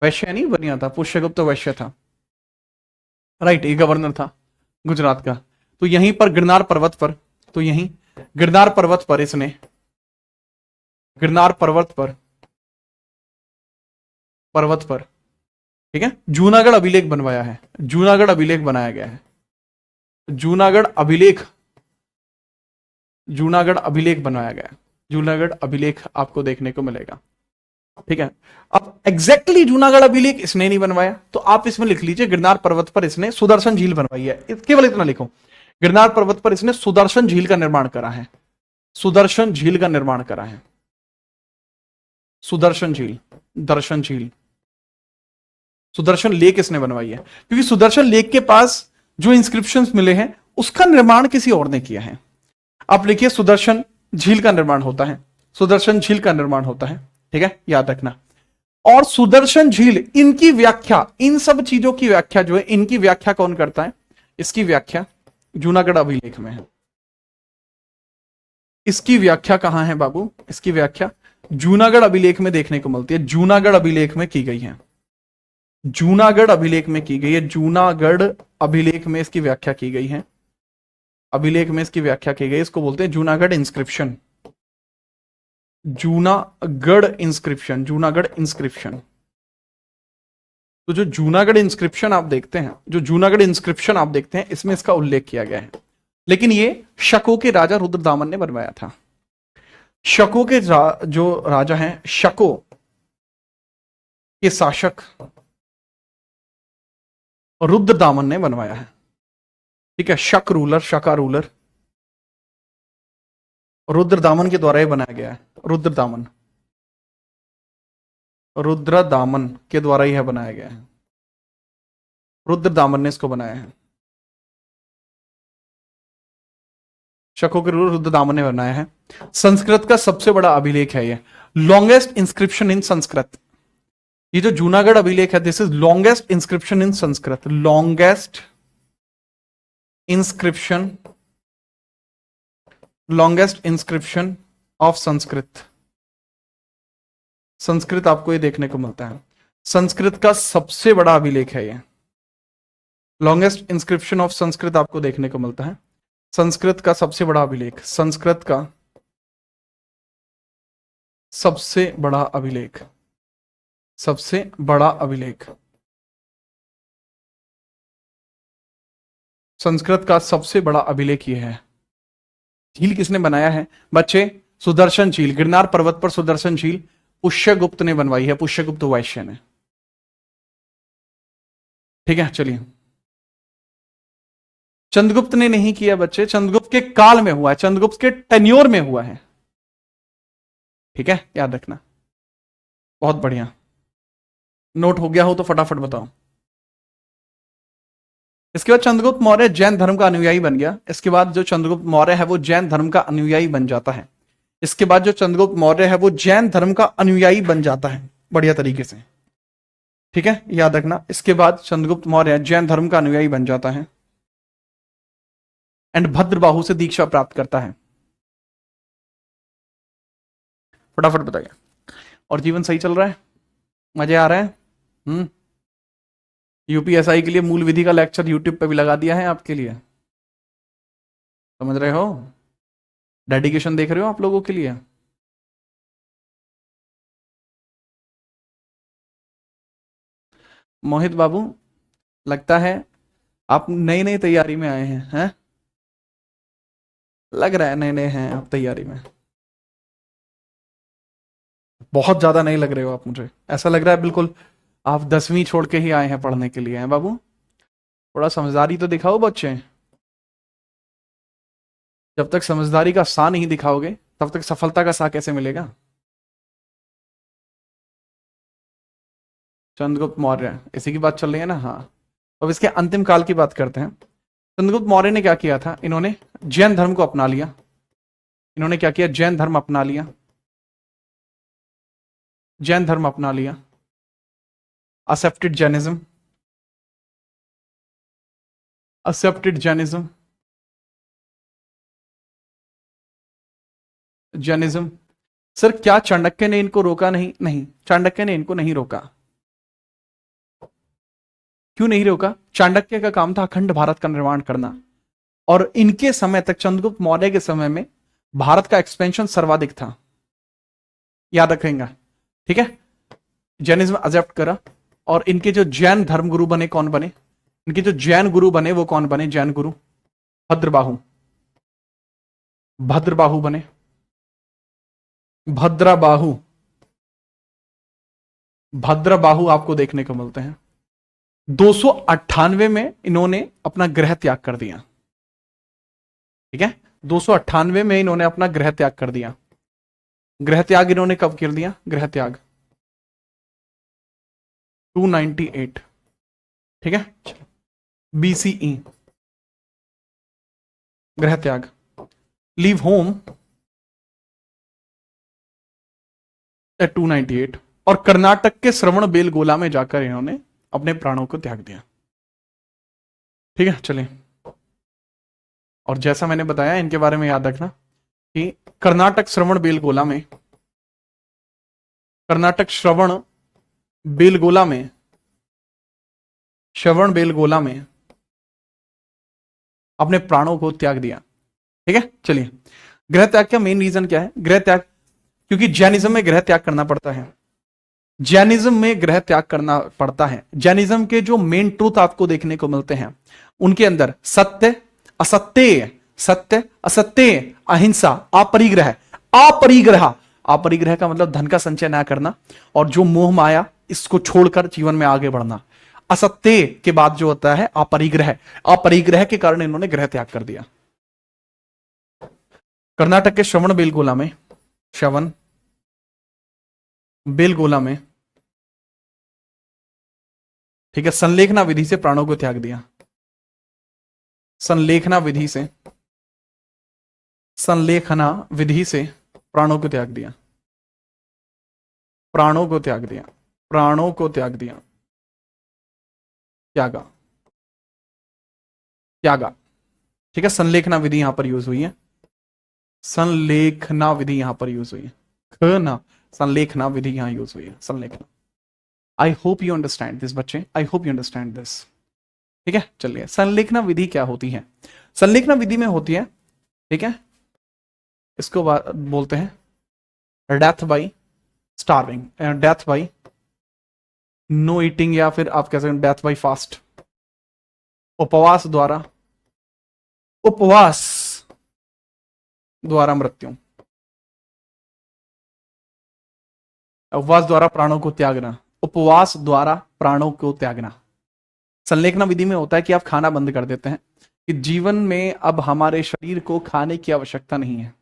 वैश्य नहीं बनिया था, पुष्यगुप्त वैश्य था। राइट, ये गवर्नर था गुजरात का। तो यहीं पर गिरनार पर्वत पर ठीक है, जूनागढ़ अभिलेख बनवाया है। जूनागढ़ अभिलेख बनाया गया है। जूनागढ़ अभिलेख आपको देखने को मिलेगा। ठीक है, अब एग्जैक्टली जूनागढ़ अभिलेख इसने नहीं बनवाया, तो आप इसमें लिख लीजिए गिरनार पर्वत पर इसने सुदर्शन झील बनवाई है। केवल इतना लिखो, गिरनार पर्वत पर इसने सुदर्शन झील का निर्माण करा है। सुदर्शन लेक इसने बनवाई है, क्योंकि सुदर्शन लेक के पास जो इंस्क्रिप्शंस मिले हैं उसका निर्माण किसी और ने किया है। आप लिखिए सुदर्शन झील का निर्माण होता है। सुदर्शन झील का निर्माण होता है। ठीक है, याद रखना। और सुदर्शन झील, इनकी व्याख्या, इन सब चीजों की व्याख्या जो है, इनकी व्याख्या कौन करता है? इसकी व्याख्या जूनागढ़ अभिलेख में है। इसकी व्याख्या कहां है बाबू? इसकी व्याख्या जूनागढ़ अभिलेख में देखने को मिलती है। जूनागढ़ अभिलेख में की गई है। जूनागढ़ अभिलेख में की गई है। जूनागढ़ अभिलेख में इसकी व्याख्या की गई है। अभिलेख में इसकी व्याख्या की गई, इसको बोलते हैं Junagadh inscription. Junagadh inscription, Junagadh inscription. तो जो जूनागढ़ इंस्क्रिप्शन आप देखते हैं, जो जूनागढ़ इंस्क्रिप्शन आप देखते हैं, इसमें इसका उल्लेख किया गया है। लेकिन ये शकों के राजा रुद्रदामन ने बनवाया था। शकों के जो राजा हैं, शकों के शासक रुद्रदामन ने बनवाया है। ठीक है, शक रूलर, शका रूलर रुद्रदामन के द्वारा ही बनाया गया है। रुद्रदामन, रुद्रदामन के द्वारा ही है बनाया गया है। रुद्रदामन ने इसको बनाया है। शकों के रूलर रुद्रदामन ने बनाया है। संस्कृत का सबसे बड़ा अभिलेख है ये, लॉन्गेस्ट इंस्क्रिप्शन इन संस्कृत। ये जो जूनागढ़ अभिलेख है, this is longest inscription in Sanskrit. Longest inscription, longest inscription of Sanskrit. Sanskrit आपको ये देखने को मिलता है। संस्कृत का सबसे बड़ा अभिलेख है ये। लॉन्गेस्ट इंस्क्रिप्शन ऑफ संस्कृत आपको देखने को मिलता है। संस्कृत का सबसे बड़ा अभिलेख, संस्कृत का सबसे बड़ा अभिलेख, सबसे बड़ा अभिलेख, संस्कृत का सबसे बड़ा अभिलेख ये है। झील किसने बनाया है बच्चे? सुदर्शन झील, गिरनार पर्वत पर सुदर्शन झील पुष्यगुप्त ने बनवाई है। पुष्यगुप्त वैश्य ने। ठीक है, चलिए। चंद्रगुप्त ने नहीं किया बच्चे, चंद्रगुप्त के काल में हुआ है, चंद्रगुप्त के टेन्योर में हुआ है। ठीक है, याद रखना। बहुत बढ़िया, नोट हो गया हो तो फटाफट बताओ। इसके बाद चंद्रगुप्त मौर्य जैन धर्म का अनुयायी बन गया। इसके बाद जो चंद्रगुप्त मौर्य है वो जैन धर्म का अनुयायी बन जाता है। इसके बाद जो चंद्रगुप्त मौर्य है वो जैन धर्म का अनुयायी बन जाता है, बढ़िया तरीके से। ठीक है, याद रखना। इसके बाद चंद्रगुप्त मौर्य जैन धर्म का अनुयायी बन जाता है एंड भद्रबाहु से दीक्षा प्राप्त करता है। फटाफट बताइए। और जीवन सही चल रहा है? मजे आ रहे हैं? यूपीएसआई के लिए मूल विधि का लेक्चर यूट्यूब पे भी लगा दिया है आपके लिए, समझ रहे हो? डेडिकेशन देख रहे हो आप लोगों के लिए। मोहित बाबू, लगता है आप नई नई तैयारी में आए हैं? लग रहा है नए नए हैं आप तैयारी में। बहुत ज्यादा नहीं लग रहे हो आप, मुझे ऐसा लग रहा है बिल्कुल आप 10वीं छोड़ के ही आए हैं पढ़ने के लिए। हैं बाबू? थोड़ा समझदारी तो दिखाओ बच्चे। जब तक समझदारी का सा नहीं दिखाओगे तब तक सफलता का सा कैसे मिलेगा? चंद्रगुप्त मौर्य, इसी की बात चल रही है ना? हाँ, अब इसके अंतिम काल की बात करते हैं। चंद्रगुप्त मौर्य ने क्या किया था? इन्होंने जैन धर्म को अपना लिया। इन्होंने क्या किया? जैन धर्म अपना लिया। जैन धर्म अपना लिया, accepted Jainism, accepted Jainism, Jainism. Sir क्या चाणक्य ने इनको रोका? नहीं, नहीं, चाणक्य ने इनको नहीं रोका। क्यों नहीं रोका? चाणक्य का काम था अखंड भारत का निर्माण करना, और इनके समय तक, चंद्रगुप्त मौर्य के समय में भारत का एक्सपेंशन सर्वाधिक था। याद रखेंगे, ठीक है? जैनिज्म अजेप्ट करा, और इनके जो जैन धर्म गुरु बने, कौन बने? इनके जो जैन गुरु बने वो कौन बने? जैन गुरु भद्रबाहु, भद्रबाहु बने। भद्रबाहु, भद्रबाहु आपको देखने को मिलते हैं। 298 में इन्होंने अपना गृह त्याग कर दिया। ठीक है, 298 में इन्होंने अपना गृह त्याग कर दिया। गृह त्याग इन्होंने कब कर दिया? गृह त्याग 298, ठीक है, BCE गृह त्याग। Leave home 298। और कर्नाटक के श्रवण बेलगोला में जाकर इन्होंने अपने प्राणों को त्याग दिया। ठीक है, चलिए। और जैसा मैंने बताया, इनके बारे में याद रखना कि कर्नाटक श्रवण बेलगोला में, कर्नाटक श्रवण बेलगोला में, श्रवण बेलगोला में अपने प्राणों को त्याग दिया। ठीक है, चलिए। गृह त्याग का मेन रीजन क्या है? गृह त्याग, क्योंकि जैनिज्म में गृह त्याग करना पड़ता है। जैनिज्म में गृह त्याग करना पड़ता है। जैनिज्म के जो मेन ट्रूथ आपको देखने को मिलते हैं, उनके अंदर सत्य, असत्य, सत्य, असत्य, अहिंसा, अपरिग्रह। अपरिग्रह, अपरिग्रह का मतलब धन का संचय ना करना, और जो मोह माया इसको छोड़कर जीवन में आगे बढ़ना। असत्य के बाद जो होता है अपरिग्रह। अपरिग्रह के कारण इन्होंने गृह त्याग कर दिया। कर्नाटक के श्रवण बेलगोला में, श्रवण बेलगोला में, ठीक है, संलेखना विधि से प्राणों को त्याग दिया। संलेखना विधि से, संलेखना विधि से प्राणों को त्याग दिया। प्राणों को त्याग दिया। प्राणों को त्याग दिया। त्यागा, त्यागा। ठीक है, संलेखना विधि यहां पर यूज हुई है। संलेखना विधि यहां पर यूज हुई है। ना, संलेखना विधि यहां यूज हुई है। संलेखना। I hope you understand this बच्चे, I hope you understand this. ठीक है, चलिए। संलेखना विधि क्या होती है? संलेखना विधि में होती है, ठीक है, इसको बोलते हैं death by starving, death by no eating, या फिर आप कह सकते हैं डेथ बाई फास्ट। उपवास द्वारा, उपवास द्वारा मृत्यु। उपवास द्वारा प्राणों को त्यागना। उपवास द्वारा प्राणों को त्यागना। संलेखना विधि में होता है कि आप खाना बंद कर देते हैं, कि जीवन में अब हमारे शरीर को खाने की आवश्यकता नहीं है।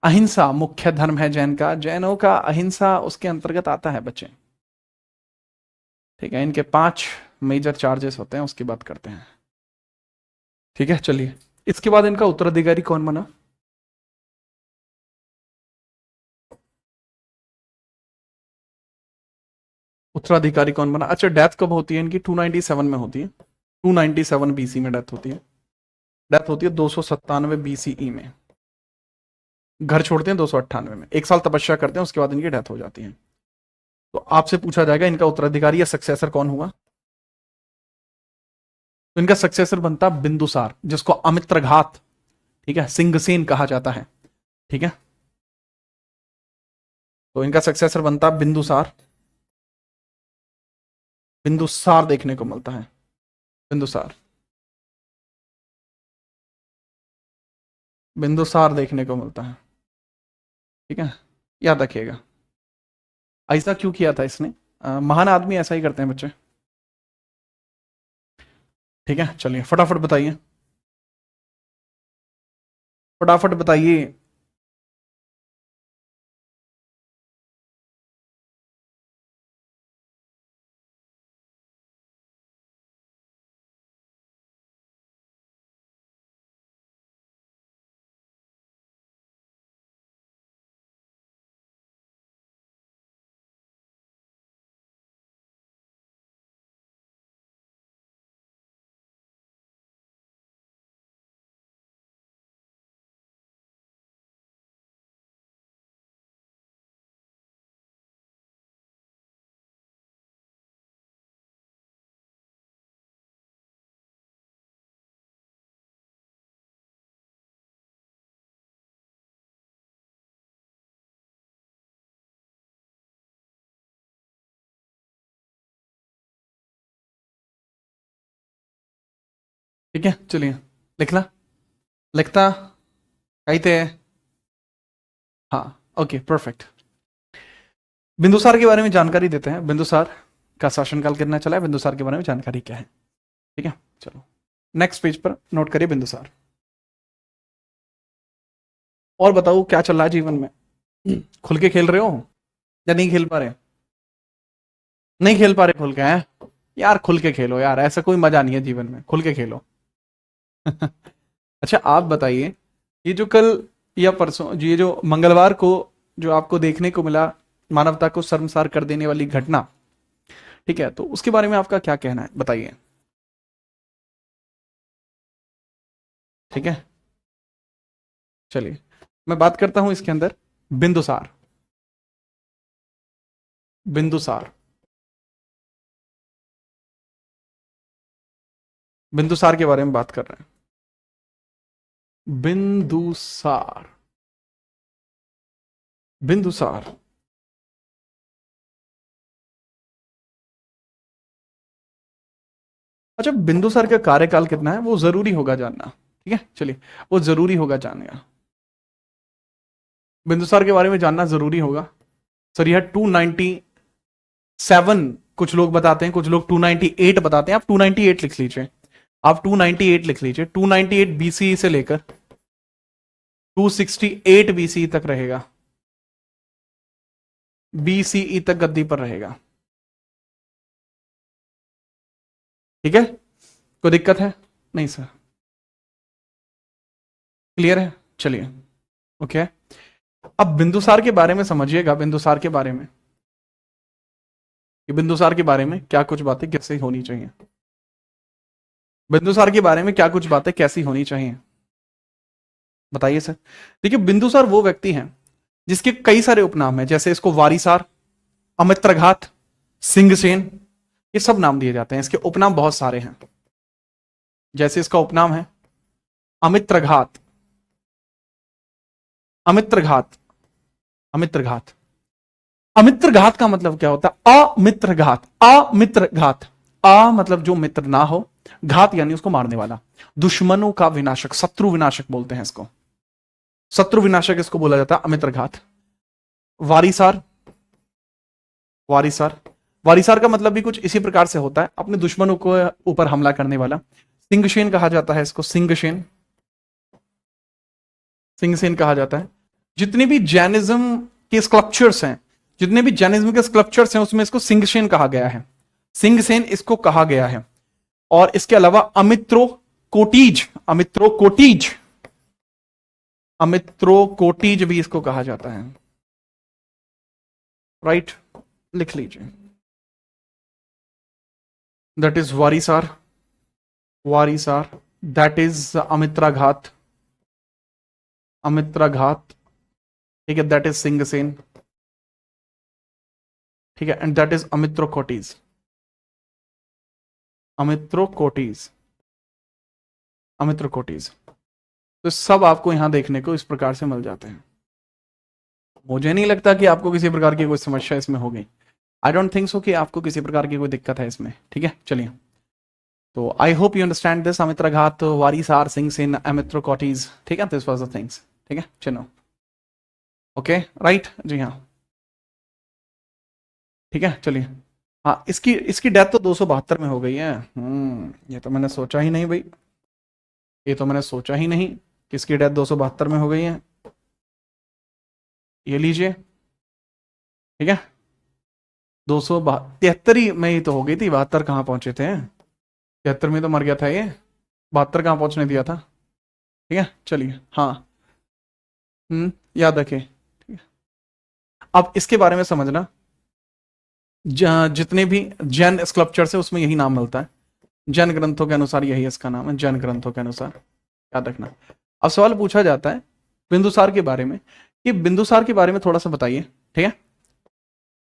अहिंसा मुख्य धर्म है जैन का। जैनों का अहिंसा उसके अंतर्गत आता है बच्चे। ठीक है, इनके 5 मेजर चार्जेस होते हैं, उसकी बात करते हैं। ठीक है, चलिए। इसके बाद इनका उत्तराधिकारी कौन बना? उत्तराधिकारी कौन बना? अच्छा, डेथ कब होती है इनकी? 297 में होती है। 297 बीसी में डेथ होती है। डेथ होती है 297 बीसीई में। घर छोड़ते हैं 298 में। 1 साल तपस्या करते हैं, उसके बाद इनकी डेथ हो जाती है। तो आपसे पूछा जाएगा इनका उत्तराधिकारी या सक्सेसर कौन हुआ? तो इनका सक्सेसर बनता बिंदुसार, जिसको अमित्रघात, ठीक है, सिंहसेन कहा जाता है। ठीक है, तो इनका सक्सेसर बनता बिंदुसार। बिंदुसार देखने को मिलता है, बिंदुसार, बिंदुसार देखने को मिलता है। ठीक है, याद रखिएगा। ऐसा क्यों किया था इसने? महान आदमी ऐसा ही करते हैं बच्चे। ठीक है, चलिए फटाफट बताइए, फटाफट बताइए। ठीक है, चलिए। लिखला, लिखता कही थे। हाँ, ओके, परफेक्ट। बिंदुसार के बारे में जानकारी देते हैं। बिंदुसार का शासनकाल कितना चला है, बिंदुसार के बारे में जानकारी क्या है। ठीक है, चलो नेक्स्ट पेज पर नोट करिए बिंदुसार। और बताओ क्या चल रहा है जीवन में? खुल के खेल रहे हो या नहीं खेल पा रहे? नहीं खेल पा रहे खुल के? हैं यार, खुल के खेलो यार, ऐसा कोई मजा नहीं है जीवन में, खुल के खेलो। अच्छा, आप बताइए, ये जो कल या परसों, ये जो मंगलवार को जो आपको देखने को मिला, मानवता को शर्मसार कर देने वाली घटना, ठीक है, तो उसके बारे में आपका क्या कहना है, बताइए। ठीक है, चलिए मैं बात करता हूं इसके अंदर बिंदुसार। बिंदुसार, बिंदुसार के बारे में बात कर रहे हैं। बिंदुसार, बिंदुसार, अच्छा, बिंदुसार का कार्यकाल कितना है वो जरूरी होगा जानना। ठीक है, चलिए, वो जरूरी होगा जानना, बिंदुसार के बारे में जानना जरूरी होगा। सर यह 297 कुछ लोग बताते हैं, कुछ लोग 298 बताते हैं। आप 298 लिख लीजिए, आप 298 लिख लीजिए। 298 बीसी से लेकर 268 बीसी तक रहेगा, बीसीई तक गद्दी पर रहेगा। ठीक है, कोई दिक्कत है? नहीं सर, क्लियर है, चलिए ओके। अब बिंदुसार के बारे में समझिएगा, बिंदुसार के बारे में, कि बिंदुसार के बारे में क्या कुछ बातें कैसे होनी चाहिए, बिंदुसार के बारे में क्या कुछ बातें कैसी होनी चाहिए, बताइए सर। देखिए, बिंदुसार वो व्यक्ति हैं जिसके कई सारे उपनाम हैं, जैसे इसको वारीसार, अमित्रघात, सिंहसेन, ये सब नाम दिए जाते हैं। इसके उपनाम बहुत सारे हैं, जैसे इसका उपनाम है अमित्रघात, अमित्रघात, अमित्रघात। अमित्रघात का मतलब क्या होता है? अमित्रघात, अमित्रघात, अ मतलब जो मित्र ना हो, घात यानी उसको मारने वाला, दुश्मनों का विनाशक, शत्रु विनाशक बोलते हैं इसको, शत्रु विनाशक इसको बोला जाता है अमित्रघात। वारीसार, वारीसार, वारीसार का मतलब भी कुछ इसी प्रकार से होता है, अपने दुश्मनों को ऊपर हमला करने वाला। सिंहसेन कहा जाता है इसको, सिंहसेन, सिंहसेन कहा जाता है। जितने भी जैनिज्म के स्कल्पचर्स हैं, जितने भी जैनिज्म के स्कल्पचर्स हैं, उसमें इसको सिंहसेन कहा गया है, सिंहसेन इसको कहा गया है। और इसके अलावा अमित्रो कोटीज, अमित्रो कोटीज, अमित्रो कोटीज भी इसको कहा जाता है। राइट, लिख लीजिए, दैट इज वारीसार, वारीसार, दैट इज अमित्राघात, अमित्राघात, ठीक है, दैट इज सिंहसेन, ठीक है, एंड दैट इज अमित्रो कोटीज, अमित्रो कोटीज, अमित्रो कोटीज। तो सब आपको यहां देखने को इस प्रकार से मिल जाते हैं। मुझे नहीं लगता कि आपको किसी प्रकार की कोई समस्या इसमें होगी। आई डोंट थिंक सो कि आपको किसी प्रकार की कोई दिक्कत है इसमें। ठीक है, चलिए, तो I hope you understand this. Amitraghata, Varisara, Simhasena, Amitrochates, ठीक है, दिस वाज द थिंग्स। ठीक है, चलो ओके, राइट, जी हाँ, ठीक है, चलिए। हाँ, इसकी इसकी डेथ तो 272 में हो गई है। ये तो मैंने सोचा ही नहीं भाई, ये तो मैंने सोचा ही नहीं कि इसकी डेथ 272 में हो गई है। ये लीजिए, ठीक है, 273 में ही तो हो गई थी, 72 कहाँ पहुंचे थे? 73 में तो मर गया था ये, 72 कहाँ पहुंचने दिया था? ठीक है, चलिए, हाँ, याद रखें। ठीक है, अब इसके बारे में समझना, जितने भी जैन स्कल्पचर्स है उसमें यही नाम मिलता है, जैन ग्रंथों के अनुसार यही इसका नाम है, जैन ग्रंथों के अनुसार, याद रखना। अब सवाल पूछा जाता है बिंदुसार के बारे में, कि बिंदुसार के बारे में थोड़ा सा बताइए। ठीक है,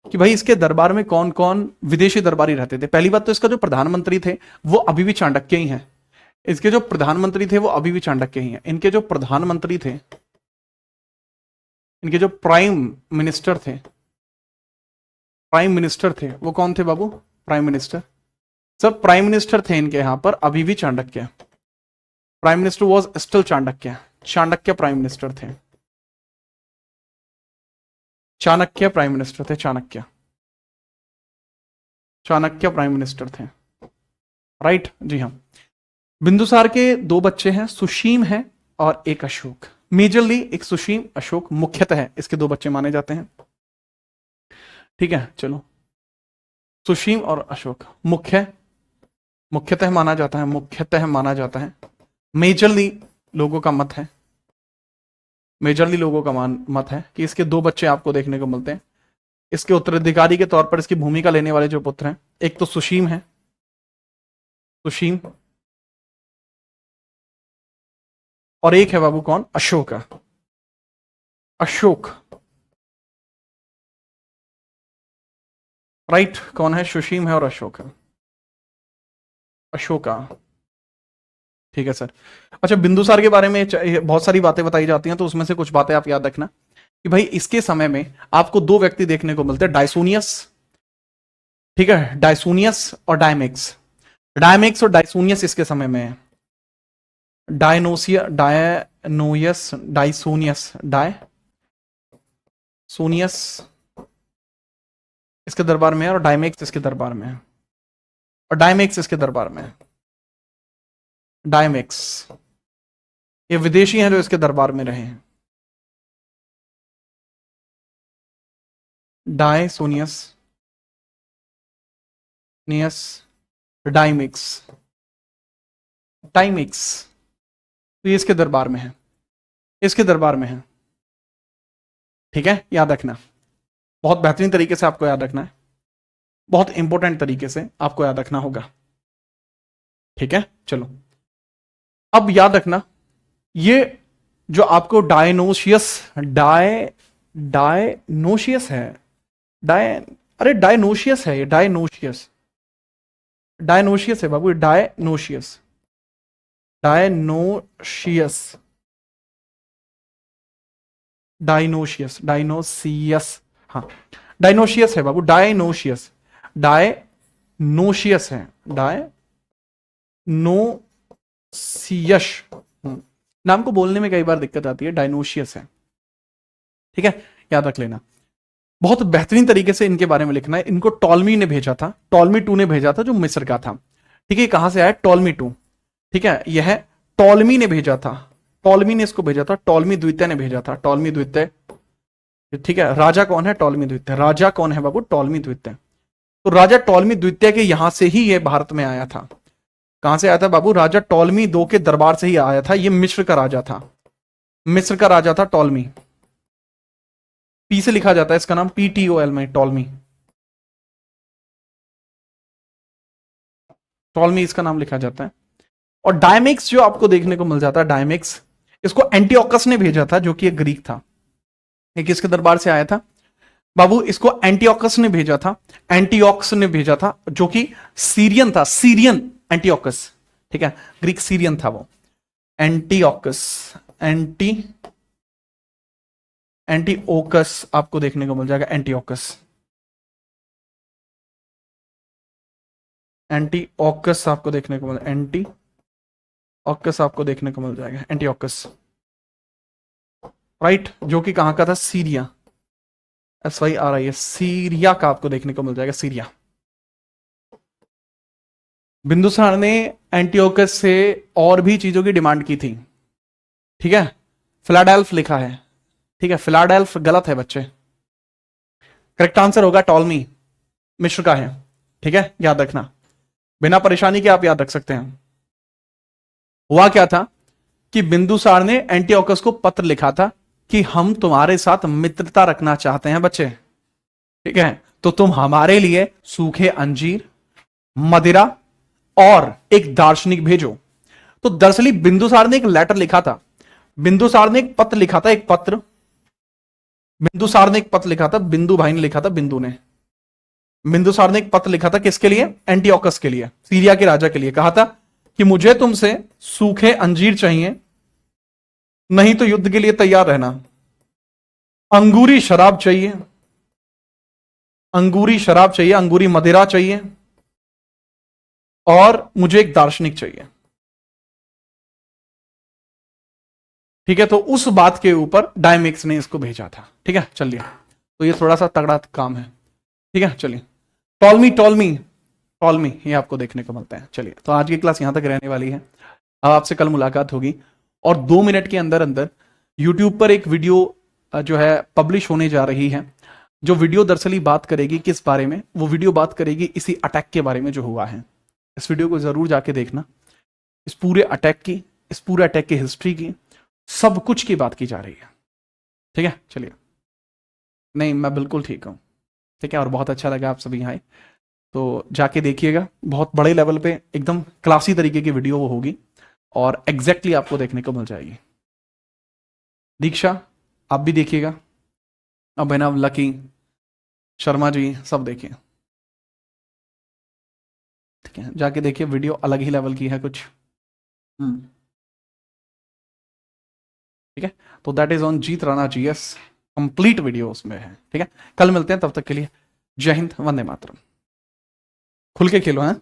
कि भाई इसके दरबार में कौन कौन विदेशी दरबारी रहते थे। पहली बात तो इसका जो प्रधानमंत्री थे वो अभी भी चाणक्य ही हैं, इसके जो प्रधानमंत्री थे वो अभी भी चाणक्य ही हैं। इनके जो प्रधानमंत्री थे, इनके जो प्राइम मिनिस्टर थे, प्राइम मिनिस्टर थे, वो कौन थे बाबू? प्राइम मिनिस्टर, सब प्राइम मिनिस्टर थे इनके यहां पर अभी भी Chanakya. Prime minister was still Chanakya, Chanakya prime minister थे, चाणक्य प्राइम मिनिस्टर थे, चाणक्य, चाणक्य प्राइम मिनिस्टर थे। राइट, जी हाँ। बिंदुसार के दो बच्चे हैं, सुशीम है और एक अशोक। मेजरली एक सुशीम, अशोक मुख्यतः है इसके दो बच्चे माने जाते हैं। ठीक है, चलो, सुशीम और अशोक मुख्यतः माना जाता है, मुख्यतः माना जाता है। मेजरली लोगों का मत है, मेजरली लोगों का मत है कि इसके 2 बच्चे आपको देखने को मिलते हैं। इसके उत्तराधिकारी के तौर पर इसकी भूमिका लेने वाले जो पुत्र हैं, एक तो सुशीम है, सुशीम, और एक है बाबू कौन, अशोक। अशोक, राइट, कौन है, सुशीम है और अशोक है, अशोका। ठीक है सर। अच्छा, बिंदुसार के बारे में बहुत सारी बातें बताई जाती हैं, तो उसमें से कुछ बातें आप याद रखना कि भाई इसके समय में आपको 2 व्यक्ति देखने को मिलते हैं, डायसोनियस, ठीक है, डायसोनियस और डायमेक्स। डायमेक्स और डायसोनियस इसके समय में है। डायनोयस, डायसोनियस, डायसोनियस इसके दरबार में है और डायमेक्स इसके दरबार में है, और डायमेक्स इसके दरबार में है। डायमेक्स ये विदेशी हैं जो इसके दरबार में रहे हैं। डायसोनियस, नियस, डायमिक्स, टाइमिक्स, तो ये इसके दरबार में है, इसके दरबार में है। ठीक है, याद रखना, बहुत बेहतरीन तरीके से आपको याद रखना है, बहुत इंपॉर्टेंट तरीके से आपको याद रखना होगा। ठीक है, चलो अब याद रखना, ये जो आपको डायनोशियस, डायनोशियस है, अरे डायनोशियस है, ये डायनोशियस, डायनोशियस है बाबू, डायनोशियस, डायनोशियस, डायनोशियस, डायनोसियस, हाँ डायनोशियस है बाबू, डायनोशियस, डायनोशियस है, डायनोसियस। नाम को बोलने में कई बार दिक्कत आती है, डायनोशियस है। ठीक है, याद रख लेना, बहुत बेहतरीन तरीके से इनके बारे में लिखना है। इनको टॉलमी ने भेजा था, टॉलमी 2 ने भेजा था, जो मिस्र का था। ठीक है, कहां से आया, टॉलमी 2। ठीक है, यह टॉलमी ने भेजा था, टॉलमी ने इसको भेजा था, टॉलमी द्वितीय ने भेजा था, टॉलमी द्वितीय। ठीक है, राजा कौन है, टॉलमी द्वितीय। राजा कौन है बाबू, टॉलमी द्वितीय। तो राजा टॉलमी द्वितीय के यहां से ही ये भारत में आया था। कहां से आया था बाबू, राजा टॉलमी 2 के दरबार से ही आया था। ये मिस्र का राजा था, मिस्र का राजा था टॉलमी। पी से लिखा जाता है इसका नाम, PTOL में, टॉलमी, टॉलमी इसका नाम लिखा जाता है। और डायमेक्स जो आपको देखने को मिल जाता है, डायमेक्स, इसको एंटियोकस ने भेजा था, जो कि एक ग्रीक था। ये किसके दरबार से आया था बाबू, इसको एंटियोकस ने भेजा था, एंटियोक्स ने भेजा था, जो कि सीरियन था, सीरियन एंटियोकस। ठीक है, ग्रीक सीरियन था वो, एंटियोकस, एंटीओकस आपको देखने को मिल जाएगा, एंटीओकस, एंटीओकस आपको देखने को मिल, एंटीओकस आपको देखने को मिल जाएगा, एंटीओकस, राइट, जो कि कहां का था, सीरिया, SYRIA, सीरिया का आपको देखने को मिल जाएगा, सीरिया। बिंदुसार ने एंटियोकस से और भी चीजों की डिमांड की थी। ठीक है, फिलाडेल्फ लिखा है, ठीक है, फिलाडेल्फ गलत है बच्चे, करेक्ट आंसर होगा टॉलमी, मिस्र का है। ठीक है, याद रखना, बिना परेशानी के आप याद रख सकते हैं। हुआ क्या था कि बिंदुसार ने एंटियोकस को पत्र लिखा था कि हम तुम्हारे साथ मित्रता रखना चाहते हैं बच्चे। ठीक है, तो तुम हमारे लिए सूखे अंजीर, मदिरा और एक दार्शनिक भेजो। तो दरअसल बिंदुसार ने एक लेटर लिखा था, बिंदुसार ने एक पत्र लिखा था, एक पत्र, बिंदुसार ने एक पत्र लिखा था, बिंदु भाई ने लिखा था, बिंदुसार ने एक पत्र लिखा था, किसके लिए, एंटियोकस के लिए, सीरिया के राजा के लिए। कहा था कि मुझे तुमसे सूखे अंजीर चाहिए, नहीं तो युद्ध के लिए तैयार रहना, अंगूरी शराब चाहिए, अंगूरी शराब चाहिए, अंगूरी मदिरा चाहिए, और मुझे एक दार्शनिक चाहिए। ठीक है, तो उस बात के ऊपर डायमेक्स ने इसको भेजा था। ठीक है, चलिए, तो ये थोड़ा सा तगड़ा काम है। ठीक है, चलिए, टॉलमी, टॉलमी, टॉलमी, ये आपको देखने को मिलता है। चलिए, तो आज की क्लास यहां तक रहने वाली है, अब आपसे कल मुलाकात होगी, और 2 मिनट के अंदर अंदर यूट्यूब पर एक वीडियो जो है पब्लिश होने जा रही है। जो वीडियो दरअसल बात करेगी किस बारे में, वो वीडियो बात करेगी इसी अटैक के बारे में जो हुआ है। इस वीडियो को जरूर जाके देखना, इस पूरे अटैक की, इस पूरे अटैक की हिस्ट्री की, सब कुछ की बात की जा रही है। ठीक है, चलिए। नहीं, मैं बिल्कुल ठीक हूँ। ठीक है, और बहुत अच्छा लगा आप सभी यहाँ आए, तो जाके देखिएगा, बहुत बड़े लेवल पे एकदम क्लासी तरीके की वीडियो वो होगी और एग्जैक्टली आपको देखने को मिल जाएगी। दीक्षा आप भी देखिएगा, अभिनव, लकी, शर्मा जी सब देखिए। ठीक है, जाके देखिए, वीडियो अलग ही लेवल की है कुछ। ठीक है, तो that is on Jeet Rana GS, complete video उसमें है। ठीक है, कल मिलते हैं, तब तक के लिए जय हिंद, वंदे मातरम। खुल के खेलो हैं।